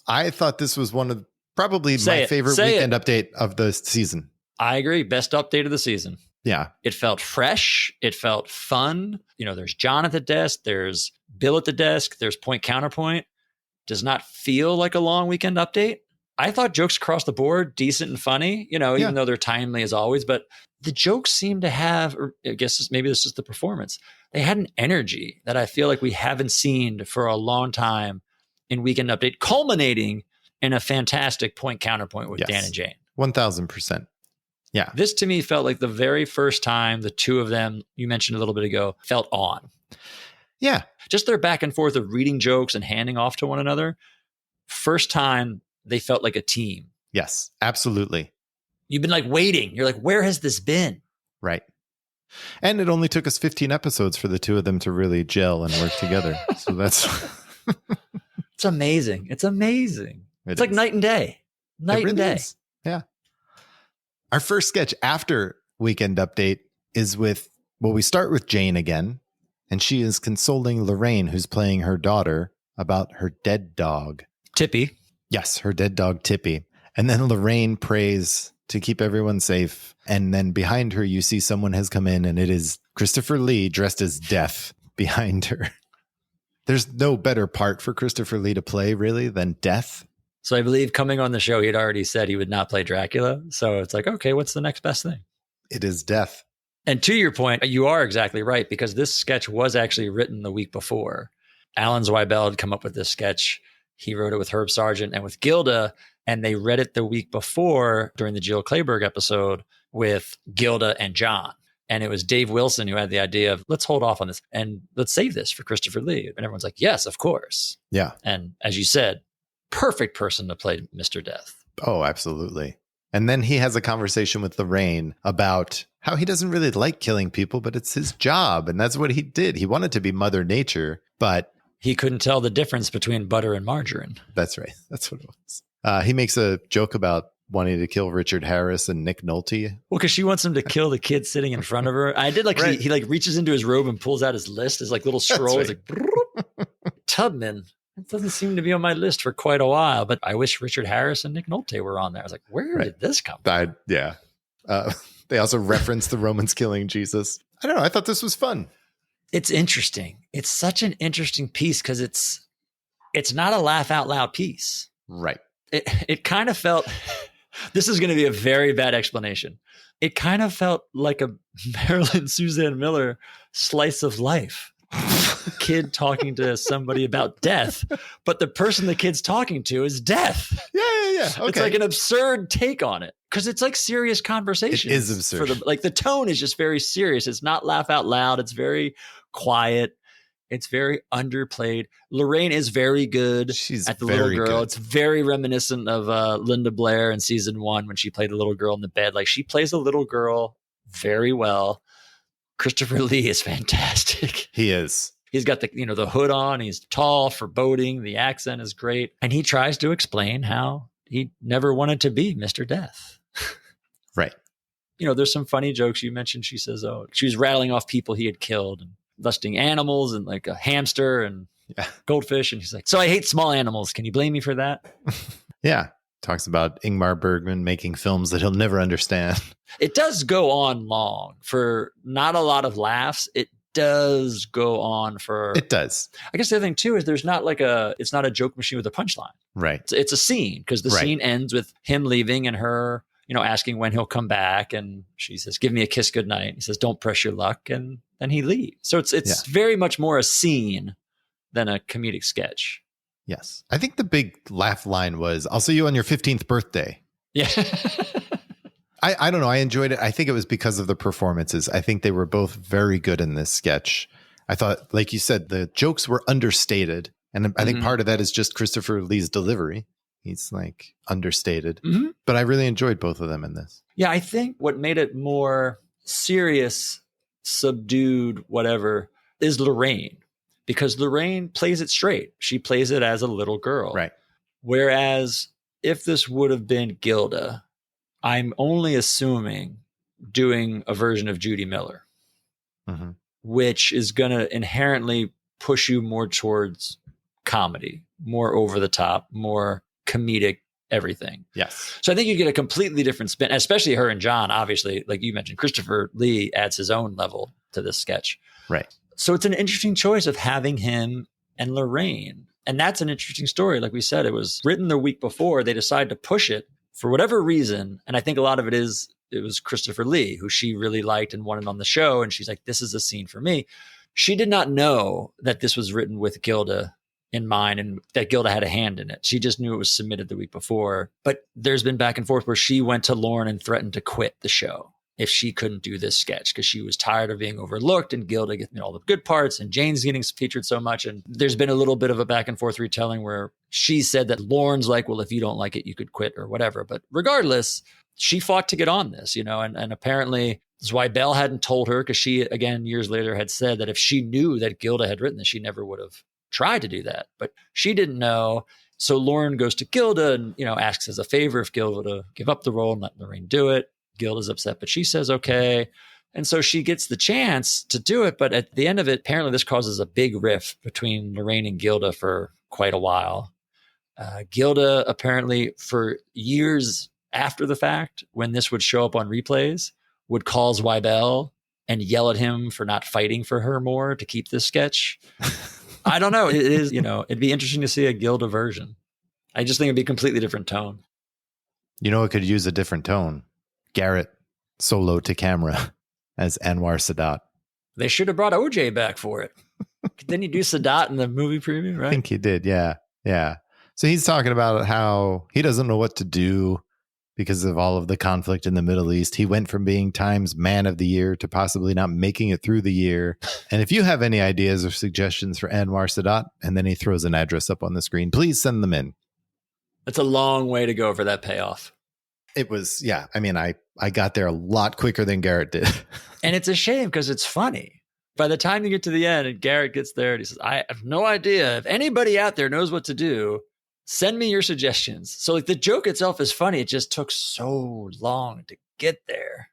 I thought this was one of probably my favorite weekend update of the season.
I agree. Best update of the season.
Yeah.
It felt fresh. It felt fun. There's John at the desk. There's Bill at the desk. There's point counterpoint. Does not feel like a long weekend update. I thought jokes across the board, decent and funny, even though they're timely as always. But the jokes seem to have, or I guess maybe this is the performance. They had an energy that I feel like we haven't seen for a long time in Weekend Update, culminating in a fantastic point counterpoint with Dan and Jane.
1,000%. Yeah.
This to me felt like the very first time the two of them, you mentioned a little bit ago, felt on.
Yeah.
Just their back and forth of reading jokes and handing off to one another. First time they felt like a team.
Yes, absolutely.
You've been waiting. You're like, where has this been?
Right. And it only took us 15 episodes for the two of them to really gel and work together. So that's...
It's amazing. It's amazing. It's like night and day. Night and day.
Is. Yeah. Our first sketch after Weekend Update is we start with Jane again, and she is consoling Lorraine, who's playing her daughter, about her dead dog.
Tippy.
Yes, her dead dog, Tippy. And then Lorraine prays to keep everyone safe. And then behind her, you see someone has come in, and it is Christopher Lee dressed as Death behind her. There's no better part for Christopher Lee to play, really, than Death.
So I believe coming on the show, he had already said he would not play Dracula. So it's like, okay, what's the next best thing?
It is Death.
And to your point, you are exactly right, because this sketch was actually written the week before. Alan Zweibel had come up with this sketch. He wrote it with Herb Sargent and with Gilda, and they read it the week before during the Jill Clayburgh episode with Gilda and John. And it was Dave Wilson who had the idea of, let's hold off on this and let's save this for Christopher Lee. And everyone's like, yes, of course.
Yeah.
And as you said, perfect person to play Mr. Death.
Oh, absolutely. And then he has a conversation with Lorraine about how he doesn't really like killing people, but it's his job. And that's what he did. He wanted to be Mother Nature, but
he couldn't tell the difference between butter and margarine.
That's right. That's what it was. He makes a joke about wanting to kill Richard Harris and Nick Nolte.
Well, because she wants him to kill the kid sitting in front of her. I did right. he reaches into his robe and pulls out his list, his little scroll. Right. It's like, Tubman. It doesn't seem to be on my list for quite a while, but I wish Richard Harris and Nick Nolte were on there. I was like, where did this come from?
Yeah. They also referenced the Romans killing Jesus. I don't know. I thought this was fun.
It's interesting. It's such an interesting piece because it's not a laugh out loud piece.
Right.
It kind of felt... This is going to be a very bad explanation. It kind of felt like a Marilyn Suzanne Miller slice of life. Kid talking to somebody about death, but the person the kid's talking to is death.
Yeah. Okay.
It's like an absurd take on it because it's like serious conversation.
It is absurd.
The tone is just very serious. It's not laugh out loud. It's very quiet. It's very underplayed. Lorraine is very good at the little girl. Good. It's very reminiscent of Linda Blair in season 1 when she played the little girl in the bed. Like she plays a little girl very well. Christopher Lee is fantastic.
He is.
He's got the hood on. He's tall, foreboding. The accent is great. And he tries to explain how he never wanted to be Mr. Death.
Right.
There's some funny jokes. You mentioned she says, she was rattling off people he had killed and lusting animals and like a hamster and goldfish. And she's like, so I hate small animals. Can you blame me for that?
Yeah. Talks about Ingmar Bergman making films that he'll never understand.
It does go on long for not a lot of laughs. It does go on for...
It does.
I guess the other thing too is it's not a joke machine with a punchline.
Right.
It's a scene because the scene ends with him leaving and her, asking when he'll come back. And she says, give me a kiss goodnight. He says, don't press your luck. And then he leaves. So it's very much more a scene than a comedic sketch.
Yes. I think the big laugh line was, I'll see you on your 15th birthday.
Yeah.
I don't know. I enjoyed it. I think it was because of the performances. I think they were both very good in this sketch. I thought, like you said, the jokes were understated. And I think part of that is just Christopher Lee's delivery. He's like understated. Mm-hmm. But I really enjoyed both of them in this.
Yeah, I think what made it more serious, subdued, whatever, is Lorraine. because Lorraine plays it straight. She plays it as a little girl.
Right.
Whereas if this would have been Gilda, I'm only assuming doing a version of Judy Miller, which is going to inherently push you more towards comedy, more over the top, more comedic, everything.
Yes.
So I think you get a completely different spin, especially her and John. Obviously, like you mentioned, Christopher Lee adds his own level to this sketch.
Right.
So it's an interesting choice of having him and Lorraine. And that's an interesting story. Like we said, it was written the week before. They decided to push it for whatever reason. And I think a lot of it was Christopher Lee, who she really liked and wanted on the show. And she's like, this is a scene for me. She did not know that this was written with Gilda in mind and that Gilda had a hand in it. She just knew it was submitted the week before. But there's been back and forth where she went to Lauren and threatened to quit the show if she couldn't do this sketch because she was tired of being overlooked and Gilda gets all the good parts and Jane's getting featured so much. And there's been a little bit of a back and forth retelling where she said that Lauren's like, well, if you don't like it, you could quit or whatever. But regardless, she fought to get on this, and apparently that's why Belle hadn't told her, because she, again, years later had said that if she knew that Gilda had written this, she never would have tried to do that. But she didn't know. So Lauren goes to Gilda and, asks as a favor if Gilda to give up the role and let Lorraine do it. Gilda's upset, but she says, okay. And so she gets the chance to do it. But at the end of it, apparently this causes a big rift between Lorraine and Gilda for quite a while. Gilda apparently for years after the fact, when this would show up on replays, would call Zweibel and yell at him for not fighting for her more to keep this sketch. I don't know. It is, it'd be interesting to see a Gilda version. I just think it'd be a completely different tone.
It could use a different tone. Garrett solo to camera as Anwar Sadat.
They should have brought OJ back for it. Didn't he do Sadat in the movie preview, right?
I think he did. Yeah. Yeah. So he's talking about how he doesn't know what to do because of all of the conflict in the Middle East. He went from being Time's Man of the Year to possibly not making it through the year. And if you have any ideas or suggestions for Anwar Sadat, and then he throws an address up on the screen, please send them in.
That's a long way to go for that payoff.
It was, yeah. I mean, I got there a lot quicker than Garrett did.
And it's a shame because it's funny. By the time you get to the end and Garrett gets there and he says, I have no idea. If anybody out there knows what to do, send me your suggestions. So like the joke itself is funny. It just took so long to get there.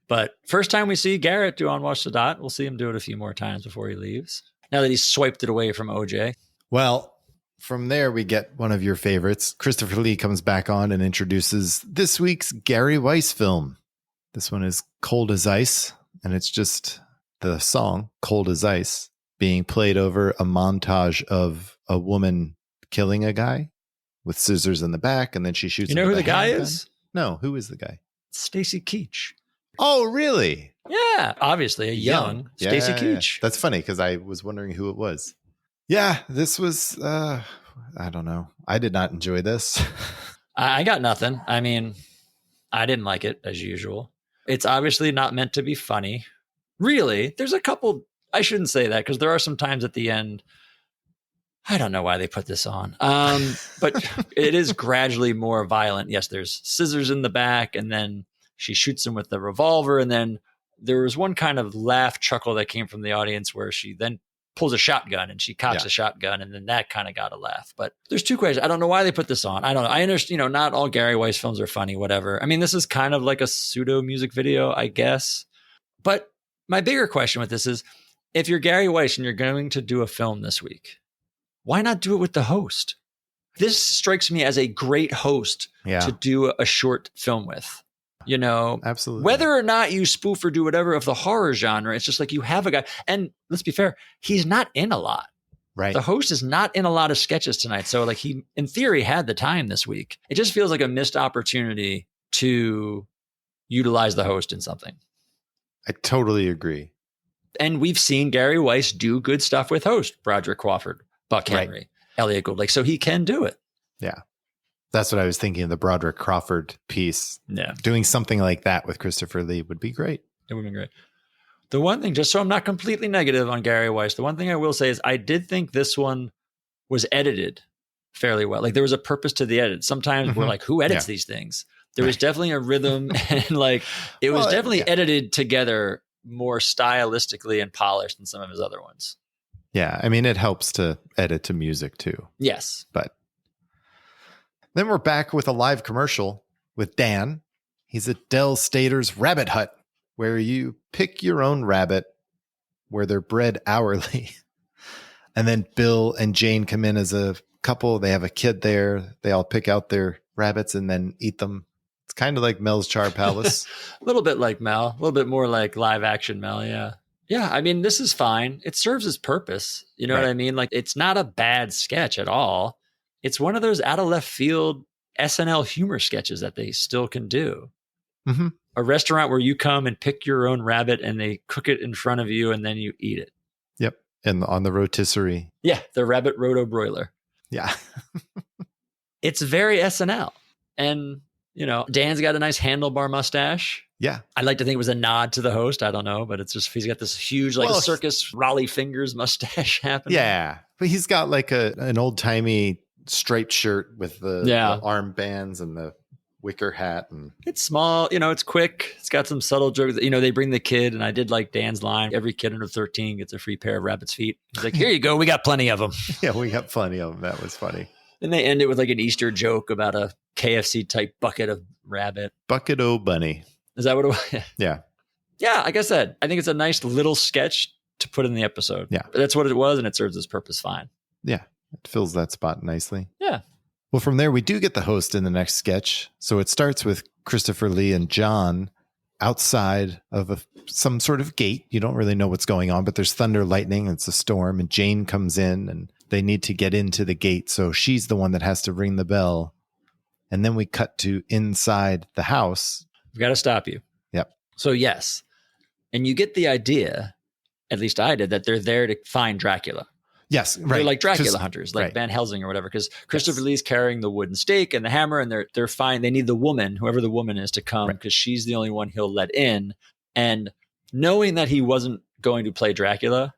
But first time we see Garrett do Anwar Sadat, we'll see him do it a few more times before he leaves. Now that he's swiped it away from OJ.
Well, from there, we get one of your favorites. Christopher Lee comes back on and introduces this week's Gary Weiss film. This one is Cold as Ice, and it's just the song Cold as Ice being played over a montage of a woman killing a guy with scissors in the back, and then she shoots him.
You know who
with
the
a
guy
handgun.
is?
No, who is the guy?
Stacy Keach.
Oh, really?
Yeah, obviously a young Stacy Keach.
That's funny because I was wondering who it was. Yeah, this was, I don't know. I did not enjoy this.
I got nothing. I mean, I didn't like it as usual. It's obviously not meant to be funny. Really, there's a couple, I shouldn't say that because there are some times at the end, I don't know why they put this on. But it is gradually more violent. Yes, there's scissors in the back and then she shoots him with the revolver. And then there was one kind of laugh chuckle that came from the audience where she then pulls a shotgun and she cocks a shotgun and then that kind of got a laugh. But there's two questions. I don't know why they put this on. I don't know. I understand, not all Gary Weiss films are funny, whatever. I mean, this is kind of like a pseudo music video, I guess. But my bigger question with this is, if you're Gary Weiss and you're going to do a film this week, why not do it with the host? This strikes me as a great host to do a short film with.
Absolutely.
Whether or not you spoof or do whatever of the horror genre, it's just like you have a guy. And let's be fair, he's not in a lot.
Right.
The host is not in a lot of sketches tonight. So like he, in theory, had the time this week. It just feels like a missed opportunity to utilize the host in something.
I totally agree.
And we've seen Gary Weiss do good stuff with host. Broderick Crawford, Buck Henry, Elliot Gould. So he can do it.
Yeah. That's what I was thinking of, the Broderick Crawford piece.
Yeah.
Doing something like that with Christopher Lee would be great.
It would be great. The one thing, just so I'm not completely negative on Gary Weiss, the one thing I will say is I did think this one was edited fairly well. Like there was a purpose to the edit. Sometimes we're like, who edits these things? There was definitely a rhythm and like it was definitely edited together more stylistically and polished than some of his other ones.
Yeah, I mean, it helps to edit to music too.
Yes.
But then we're back with a live commercial with Dan. He's at Del Stater's Rabbit Hut, where you pick your own rabbit, where they're bred hourly. And then Bill and Jane come in as a couple. They have a kid there. They all pick out their rabbits and then eat them. It's kind of like Mel's Char Palace.
A little bit like Mel, a little bit more like live action Mel. Yeah. Yeah. I mean, this is fine. It serves its purpose. You know what I mean? Like, it's not a bad sketch at all. It's one of those out of left field SNL humor sketches that they still can do.
Mm-hmm.
A restaurant where you come and pick your own rabbit and they cook it in front of you and then you eat it.
Yep. And on the rotisserie.
Yeah. The rabbit roto broiler.
Yeah.
It's very SNL. And, you know, Dan's got a nice handlebar mustache.
Yeah.
I'd like to think it was a nod to the host. I don't know, but it's just, he's got this huge, like circus Raleigh fingers mustache happening.
Yeah. But he's got like an old timey striped shirt with the arm bands and the wicker hat. And
it's small, you know, it's quick. It's got some subtle jokes. You know, they bring the kid, and I did like Dan's line. Every kid under 13 gets a free pair of rabbit's feet. He's like, here you go. We got plenty of them.
Yeah, we got plenty of them. That was funny.
And they end it with like an Easter joke about a KFC type bucket of rabbit.
Bucket o' bunny.
Is that what it was?
Yeah.
Yeah. Like I said, I think it's a nice little sketch to put in the episode.
Yeah.
But that's what it was, and it serves its purpose fine.
Yeah. It fills that spot nicely.
Yeah.
Well, from there, we do get the host in the next sketch. So it starts with Christopher Lee and John outside of some sort of gate. You don't really know what's going on, but there's thunder, lightning, it's a storm, and Jane comes in and they need to get into the gate. So she's the one that has to ring the bell. And then we cut to inside the house.
I've got to stop you.
Yep.
So yes. And you get the idea, at least I did, that they're there to find Dracula.
Yes, right.
They're like Dracula hunters, like Van Helsing or whatever, because Christopher Lee's carrying the wooden stake and the hammer, and they're fine. They need the woman, whoever the woman is, to come because she's the only one he'll let in. And knowing that he wasn't going to play Dracula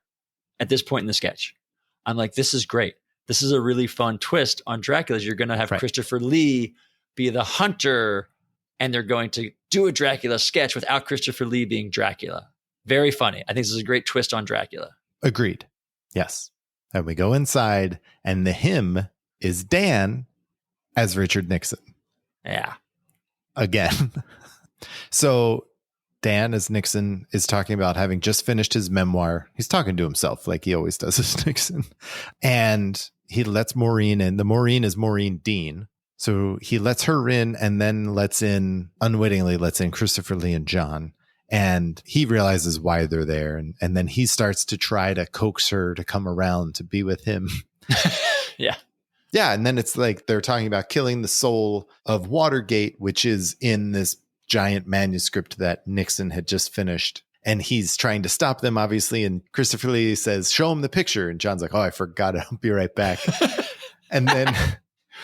at this point in the sketch, I'm like, this is great. This is a really fun twist on Dracula. You're going to have Christopher Lee be the hunter, and they're going to do a Dracula sketch without Christopher Lee being Dracula. Very funny. I think this is a great twist on Dracula.
Agreed. Yes. And we go inside, and the him is Dan as Richard Nixon.
Yeah.
Again. So Dan as Nixon is talking about having just finished his memoir. He's talking to himself like he always does as Nixon. And he lets Maureen in. The Maureen is Maureen Dean. So he lets her in and then unwittingly lets in Christopher Lee and John. And he realizes why they're there. And then he starts to try to coax her to come around to be with him.
Yeah.
Yeah. And then it's like they're talking about killing the soul of Watergate, which is in this giant manuscript that Nixon had just finished. And he's trying to stop them, obviously. And Christopher Lee says, show him the picture. And John's like, oh, I forgot it. I'll be right back. And then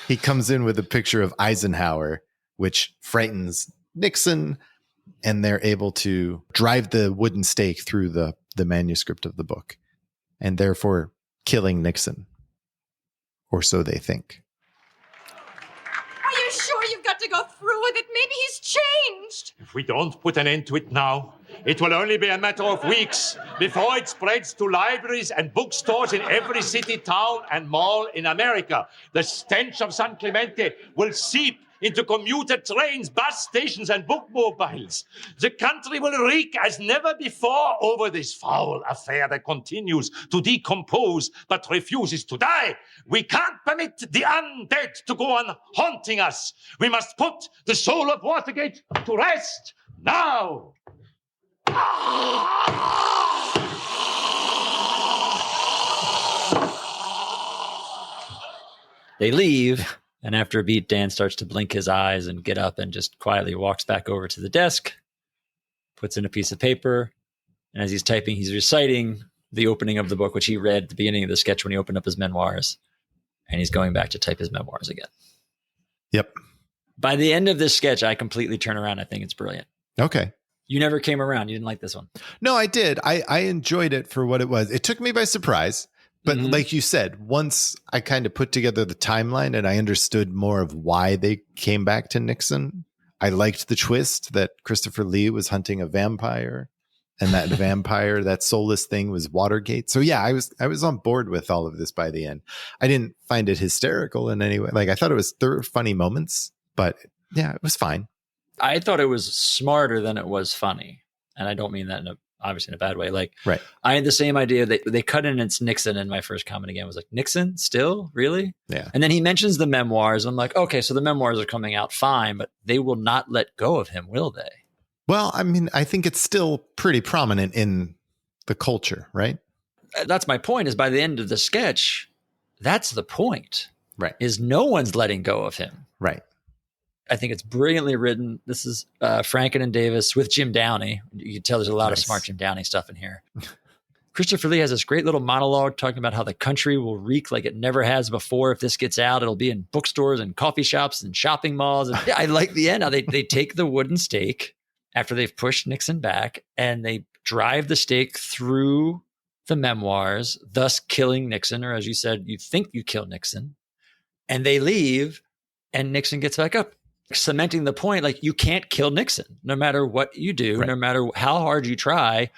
he comes in with a picture of Eisenhower, which frightens Nixon. And they're able to drive the wooden stake through the manuscript of the book, and therefore killing Nixon. Or so they think.
Are you sure you've got to go through with it? Maybe he's changed.
If we don't put an end to it now, it will only be a matter of weeks before it spreads to libraries and bookstores in every city, town, and mall in America. The stench of San Clemente will seep into commuter trains, bus stations, and bookmobiles. The country will reek as never before over this foul affair that continues to decompose but refuses to die. We can't permit the undead to go on haunting us. We must put the soul of Watergate to rest now.
They leave. And after a beat, Dan starts to blink his eyes and get up and just quietly walks back over to the desk, puts in a piece of paper. And as he's typing, he's reciting the opening of the book, which he read at the beginning of the sketch when he opened up his memoirs. And he's going back to type his memoirs again.
Yep.
By the end of this sketch, I completely turn around. I think it's brilliant.
Okay.
You never came around. You didn't like this one.
No, I did. I enjoyed it for what it was. It took me by surprise. But like you said, once I kind of put together the timeline and I understood more of why they came back to Nixon, I liked the twist that Christopher Lee was hunting a vampire. and that vampire, that soulless thing was Watergate. So yeah, I was on board with all of this by the end. I didn't find it hysterical in any way. Like I thought it was funny moments, but yeah, it was fine.
I thought it was smarter than it was funny. And I don't mean that obviously in a bad way. Like,
right.
I had the same idea that they cut in it's Nixon in my first comment again. I was like, Nixon still? Really?
Yeah.
And then he mentions the memoirs. I'm like, okay, so the memoirs are coming out fine, but they will not let go of him, will they?
Well, I mean, I think it's still pretty prominent in the culture, right?
That's my point, is by the end of the sketch, that's the point.
Right.
Is no one's letting go of him.
Right.
I think it's brilliantly written. This is Franken and Davis with Jim Downey. You can tell there's a lot of smart Jim Downey stuff in here. Christopher Lee has this great little monologue talking about how the country will reek like it never has before. If this gets out, it'll be in bookstores and coffee shops and shopping malls. And I like the end. How they take the wooden stake after they've pushed Nixon back and they drive the stake through the memoirs, thus killing Nixon, or as you said, you think you kill Nixon, and they leave and Nixon gets back up, cementing the point, like you can't kill Nixon no matter what you do, no matter how hard you try,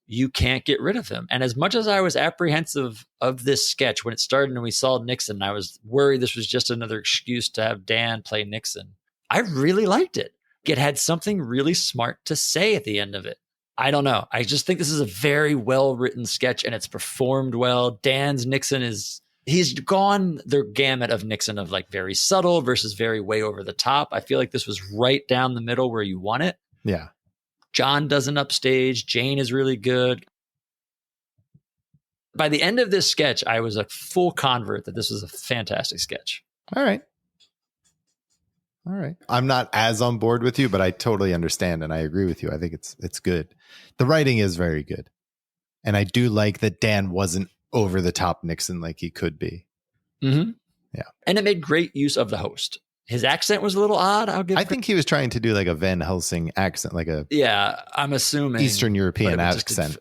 you can't get rid of him. And as much as I was apprehensive of this sketch when it started and we saw Nixon, I was worried this was just another excuse to have Dan play Nixon. I really liked it. It had something really smart to say at the end of it. I don't know. I just think this is a very well-written sketch and it's performed well. Dan's Nixon he's gone the gamut of Nixon of like very subtle versus very way over the top. I feel like this was right down the middle where you want it.
Yeah.
John does an upstage. Jane is really good. By the end of this sketch, I was a full convert that this was a fantastic sketch.
All right. I'm not as on board with you, but I totally understand and I agree with you. I think it's good. The writing is very good. And I do like that Dan wasn't over the top Nixon like he could be.
Mm-hmm.
Yeah.
And it made great use of the host. His accent was a little odd.
I think he was trying to do like a Van Helsing accent, like a
I'm assuming
Eastern European accent.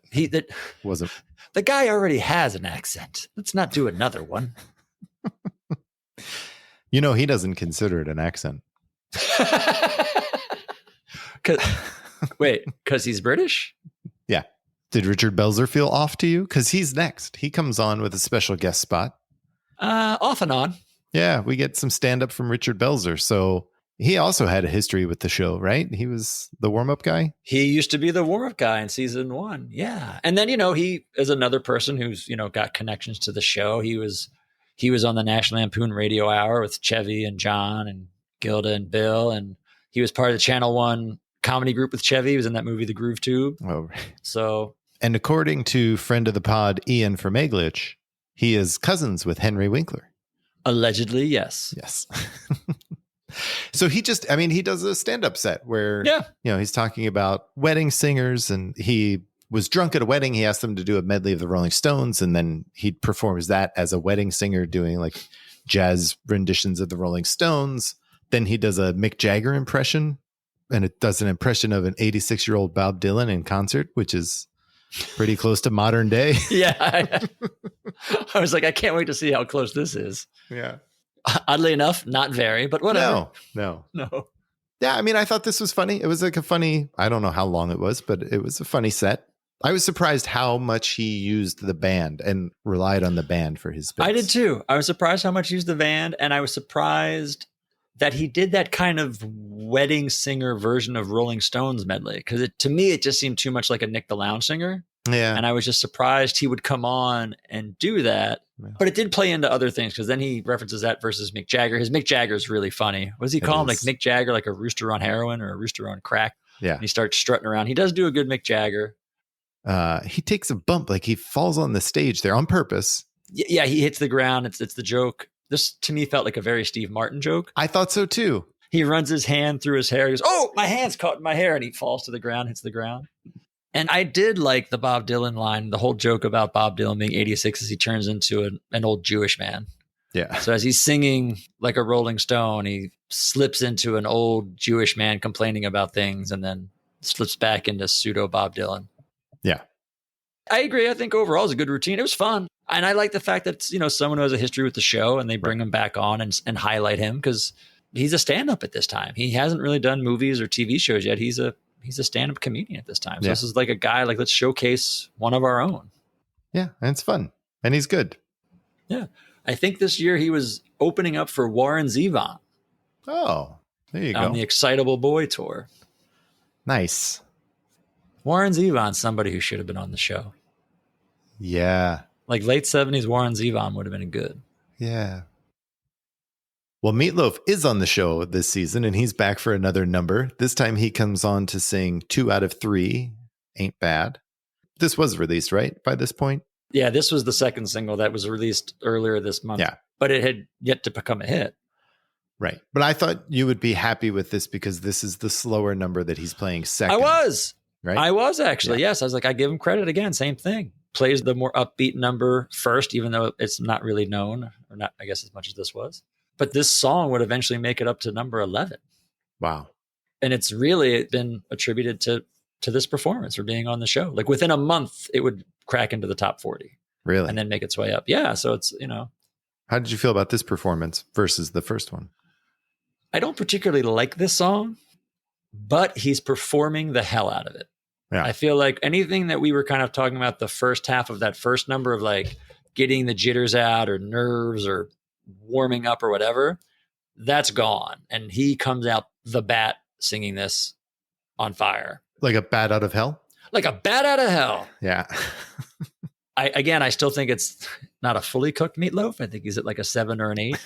Wasn't. The guy already has an accent. Let's not do another one.
You know, he doesn't consider it an accent.
Because he's British?
Yeah. Did Richard Belzer feel off to you? Because he's next. He comes on with a special guest spot.
Off and on.
Yeah, we get some stand-up from Richard Belzer. So he also had a history with the show, right? He was the warm-up guy?
He used to be the warm-up guy in season 1. Yeah. And then, he is another person who's, got connections to the show. He was on the National Lampoon Radio Hour with Chevy and John and Gilda and Bill. And he was part of the Channel 1 comedy group with Chevy. He was in that movie, The Groove Tube.
Oh, right.
So.
And according to friend of the pod, Ian Fermaglich, he is cousins with Henry Winkler.
Allegedly, yes.
Yes. So he does a stand-up set where, he's talking about wedding singers, and he was drunk at a wedding. He asked them to do a medley of the Rolling Stones, and then he performs that as a wedding singer doing like jazz renditions of the Rolling Stones. Then he does a Mick Jagger impression, and it does an impression of an 86-year-old Bob Dylan in concert, which is pretty close to modern day.
Yeah. I was like, I can't wait to see how close this is.
Yeah.
Oddly enough, not very, but whatever.
No.
Yeah,
I thought this was funny. It was like a funny, I don't know how long it was, but it was a funny set. I was surprised how much he used the band and relied on the band for his bits.
I did too. I was surprised how much he used the band, and I was surprised that he did that kind of wedding singer version of Rolling Stones medley. Because to me, it just seemed too much like a Nick the Lounge singer.
Yeah.
And I was just surprised he would come on and do that. Yeah. But it did play into other things, because then he references that versus Mick Jagger. His Mick Jagger is really funny. What does he call him? Like Mick Jagger, like a rooster on heroin or a rooster on crack?
Yeah.
And he starts strutting around. He does do a good Mick Jagger.
He takes a bump, like he falls on the stage there on purpose.
Yeah, he hits the ground. It's the joke. This, to me, felt like a very Steve Martin joke.
I thought so, too.
He runs his hand through his hair. He goes, oh, my hand's caught in my hair. And he falls to the ground, hits the ground. And I did like the Bob Dylan line, the whole joke about Bob Dylan being 86 as he turns into an old Jewish man.
Yeah.
So as he's singing like a Rolling Stone, he slips into an old Jewish man complaining about things and then slips back into pseudo Bob Dylan.
Yeah.
I agree. I think overall it was a good routine. It was fun. And I like the fact that it's, someone who has a history with the show and they bring him back on and highlight him, because he's a stand-up at this time. He hasn't really done movies or TV shows yet. He's he's a stand-up comedian at this time. So
Yeah.
this is like a guy, like, let's showcase one of our own.
Yeah, and it's fun. And he's good.
Yeah. I think this year he was opening up for Warren Zevon
Oh, there you
on
go.
the Excitable Boy tour.
Nice.
Warren Zevon's somebody who should have been on the show.
Yeah.
Like late 70s Warren Zevon would have been good.
Yeah. Well, Meat Loaf is on the show this season, and he's back for another number. This time he comes on to sing 2 out of 3, Ain't Bad. This was released, right, by this point?
Yeah, this was the second single that was released earlier this month.
Yeah.
But it had yet to become a hit.
Right. But I thought you would be happy with this because this is the slower number that he's playing second.
I was.
Right?
I was actually.
Yeah.
Yes. I was like, I give him credit again. Same thing. Plays the more upbeat number first, even though it's not really known, or not, I guess, as much as this was. But this song would eventually make it up to number 11.
Wow.
And it's really been attributed to this performance for being on the show. Like within a month, it would crack into the top 40
Really?
and then make its way up. Yeah. So it's,
How did you feel about this performance versus the first one?
I don't particularly like this song, but he's performing the hell out of it.
Yeah.
I feel like anything that we were kind of talking about the first half of that first number of like getting the jitters out or nerves or warming up or whatever, that's gone. And he comes out the bat singing this on fire.
Like a bat out of hell?
Like a bat out of hell.
Yeah.
I still think it's not a fully cooked meatloaf. I think he's at like a 7 or an 8.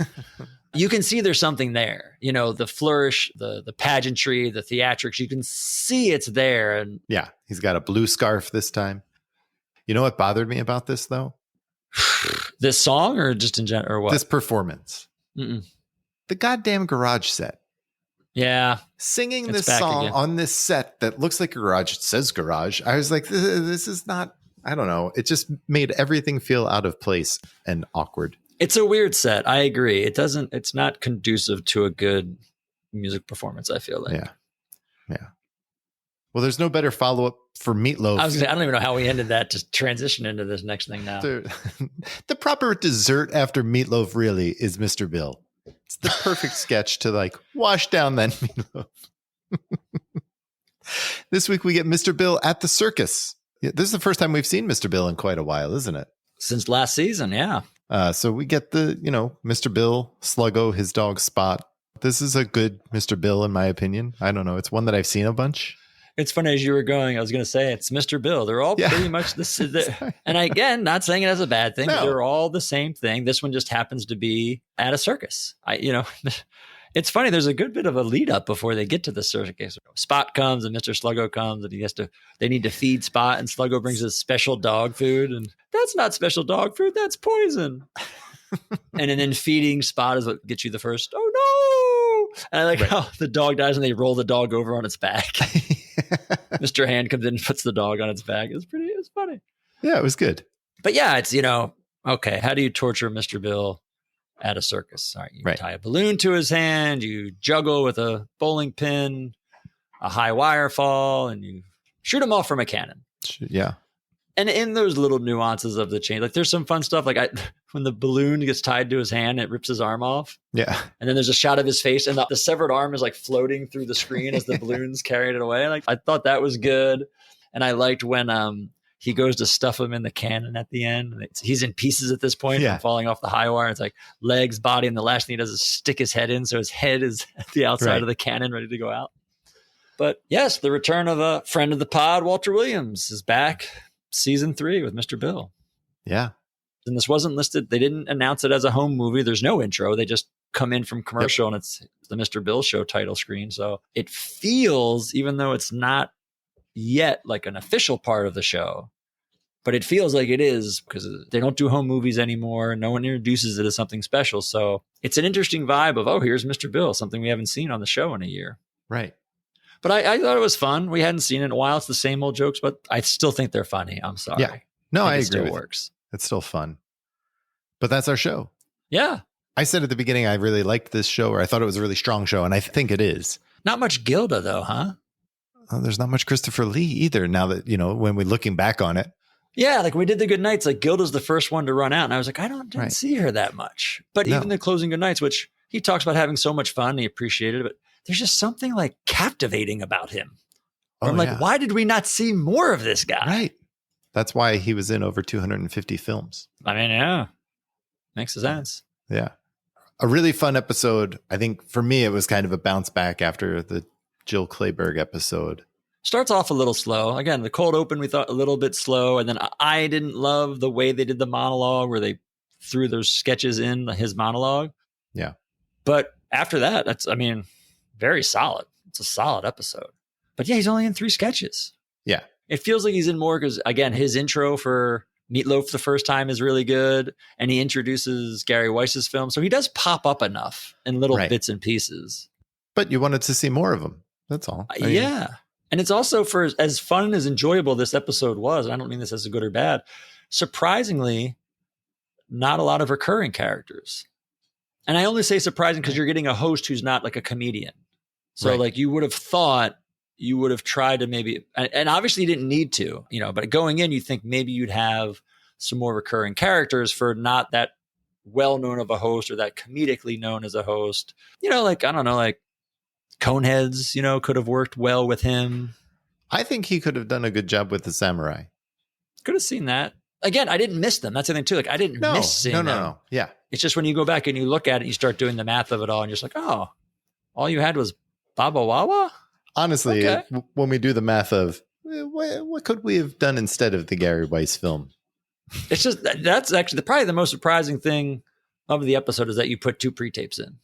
You can see there's something there. The flourish, the pageantry, the theatrics. You can see it's there. And
Yeah. He's got a blue scarf this time. You know what bothered me about this, though?
this song or just in general or what?
This performance.
Mm-mm.
The goddamn garage set.
Yeah.
Singing
It's
this
back
song
again.
on this set that looks like a garage. It says garage. I was like, this is not, I don't know. It just made everything feel out of place and awkward.
It's a weird set. I agree. It's not conducive to a good music performance, I feel like.
Yeah. Yeah. Well, there's no better follow-up for Meat Loaf.
I was gonna say, I don't even know how we ended that to transition into this next thing now.
The proper dessert after Meat Loaf really is Mr. Bill. It's the perfect sketch to like wash down that meatloaf. This week we get Mr. Bill at the circus. Yeah, this is the first time we've seen Mr. Bill in quite a while, isn't it?
Since last season, yeah.
So we get the, Mr. Bill, Sluggo, his dog Spot. This is a good Mr. Bill, in my opinion. I don't know. It's one that I've seen a bunch.
It's funny as you were going, I was going to say it's Mr. Bill. They're all pretty much the same. And again, not saying it as a bad thing, but they're all the same thing. This one just happens to be at a circus. It's funny. There's a good bit of a lead up before they get to the circus. Spot comes and Mr. Sluggo comes and they need to feed Spot and Sluggo brings his special dog food. And that's not special dog food. That's poison. And then feeding Spot is what gets you the first, oh no. And I like how the dog dies and they roll the dog over on its back. Mr. Hand comes in and puts the dog on its back. It's funny.
Yeah, it was good.
But yeah, it's, okay, how do you torture Mr. Bill at a circus? All right, you tie a balloon to his hand, you juggle with a bowling pin, a high wire fall, and you shoot him off from a cannon.
Yeah.
And in those little nuances of the chain, like there's some fun stuff. Like when the balloon gets tied to his hand, it rips his arm off.
Yeah.
And then there's a shot of his face and the severed arm is like floating through the screen as the balloon's carrying it away. Like I thought that was good. And I liked when he goes to stuff him in the cannon at the end. He's in pieces at this point from falling off the high wire. It's like legs, body, and the last thing he does is stick his head in. So his head is at the outside of the cannon ready to go out. But yes, the return of a friend of the pod, Walter Williams, is back. Season 3 with Mr. Bill.
Yeah.
And this wasn't listed. They didn't announce it as a home movie. There's no intro. They just come in from commercial and it's the Mr. Bill Show title screen. So it feels, even though it's not yet like an official part of the show, but it feels like it is because they don't do home movies anymore. No one introduces it as something special. So it's an interesting vibe of, oh, here's Mr. Bill, something we haven't seen on the show in a year.
Right.
But I thought it was fun. We hadn't seen it in a while. It's the same old jokes, but I still think they're funny. I'm sorry.
Yeah. No, I agree.
It still
with
works.
You. It's still fun. But that's our show.
Yeah.
I said at the beginning I really liked this show, or I thought it was a really strong show, and I think it is.
Not much Gilda, though, huh?
Well, there's not much Christopher Lee either now that, when we're looking back on it.
Yeah, like we did the Good Nights, like Gilda's the first one to run out. And I was like, didn't see her that much. But even the closing Good Nights, which he talks about having so much fun, he appreciated it, but there's just something like captivating about him. I'm like, why did we not see more of this guy?
Right. That's why he was in over 250 films.
I mean, yeah. Makes sense.
Yeah. A really fun episode. I think for me, it was kind of a bounce back after the Jill Clayburgh episode.
Starts off a little slow. Again, the cold open, we thought a little bit slow. And then I didn't love the way they did the monologue where they threw those sketches in his monologue.
Yeah.
But after that, that's, I mean, very solid. It's a solid episode. But yeah, he's only in 3 sketches.
Yeah.
It feels like he's in more because, again, his intro for Meat Loaf the first time is really good. And he introduces Gary Weiss's film. So he does pop up enough in little bits and pieces.
But you wanted to see more of him. That's all. I mean,
yeah. And it's also, for as fun and as enjoyable this episode was, and I don't mean this as a good or bad, surprisingly, not a lot of recurring characters. And I only say surprising because you're getting a host who's not like a comedian. So like you would have thought you would have tried to maybe, and obviously you didn't need to, you know, but going in, you think maybe you'd have some more recurring characters for not that well-known of a host or that comedically known as a host. You know, like, I don't know, like Coneheads, you know, could have worked well with him.
I think he could have done a good job with the samurai.
Could have seen that. Again, I didn't miss them. That's the thing too. Like I didn't miss seeing them.
No. Yeah.
It's just when you go back and you look at it, you start doing the math of it all and you're just like, oh, all you had was Baba Wawa?
Honestly, when we do the math of what could we have done instead of the Gary Weiss film?
It's just, that's actually probably the most surprising thing of the episode is that you put 2 pre-tapes in.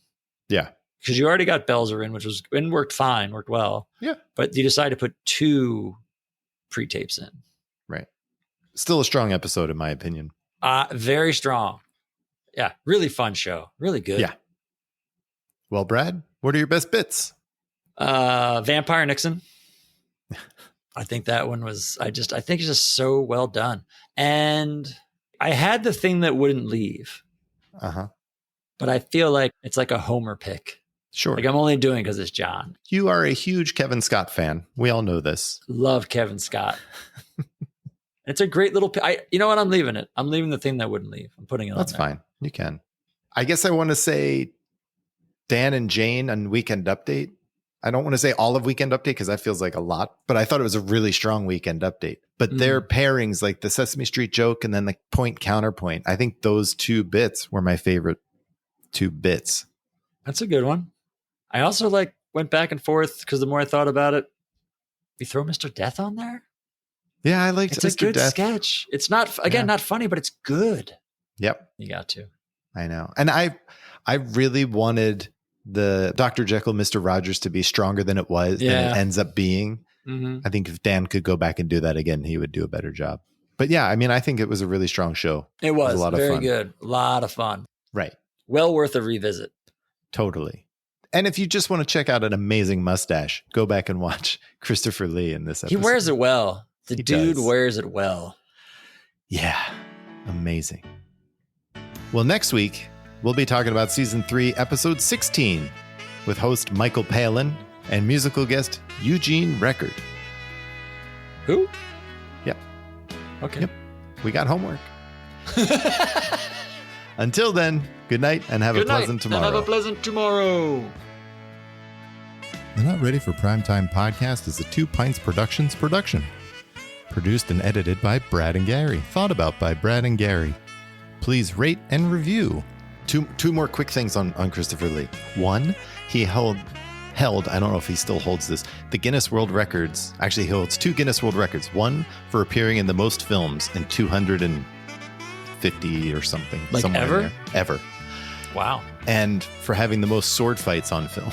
Yeah.
Because you already got Belzer in, which was, and worked fine, worked well.
Yeah.
But you decided to put 2 pre-tapes in.
Right. Still a strong episode, in my opinion.
Very strong. Yeah. Really fun show. Really good.
Yeah. Well, Brad, what are your best bits?
Vampire Nixon. I think that one was, I think it's just so well done. And I had the thing that wouldn't leave.
Uh-huh.
But I feel like it's like a Homer pick.
Sure.
Like I'm only doing it because it's John.
You are a huge Kevin Scott fan. We all know this.
Love Kevin Scott. It's a great little, you know what? I'm leaving it. I'm leaving the thing that wouldn't leave. I'm putting it on there.
That's fine. You can. I guess I want to say Dan and Jane on Weekend Update. I don't want to say all of Weekend Update because that feels like a lot, but I thought it was a really strong Weekend Update. But their pairings, like the Sesame Street joke and then the point counterpoint, I think those 2 bits were my favorite 2 bits.
That's a good one. I also went back and forth because the more I thought about it, we throw Mr. Death on there.
Yeah, I liked
It's
Mr.
a good
Death.
sketch. It's not, again, not funny, but it's good.
Yep.
You got to.
I know. And I really wanted the Dr. Jekyll, Mr. Rogers to be stronger than it was than it ends up being. Mm-hmm. I think if Dan could go back and do that again, he would do a better job. But yeah, I mean, I think it was a really strong show.
It was
a lot of
very
fun.
good. A lot of fun.
Right.
Well worth a revisit.
Totally. And if you just want to check out an amazing mustache, go back and watch Christopher Lee in this episode.
He wears it well. The dude wears it well.
Yeah. Amazing. Well, next week, we'll be talking about season 3, episode 16, with host Michael Palin and musical guest Eugene Record.
Who?
Yep.
Okay.
Yep. We got homework. Until then, good night and have a pleasant tomorrow.
Have a pleasant tomorrow.
The Not Ready for Primetime podcast is a 2 Pints Productions production. Produced and edited by Brad and Gary. Thought about by Brad and Gary. Please rate and review. Two more quick things on Christopher Lee. 1, he held, I don't know if he still holds this, the Guinness World Records. Actually, he holds 2 Guinness World Records. 1 for appearing in the most films in 250 or something.
Like ever?
Ever.
Wow.
And for having the most sword fights on film.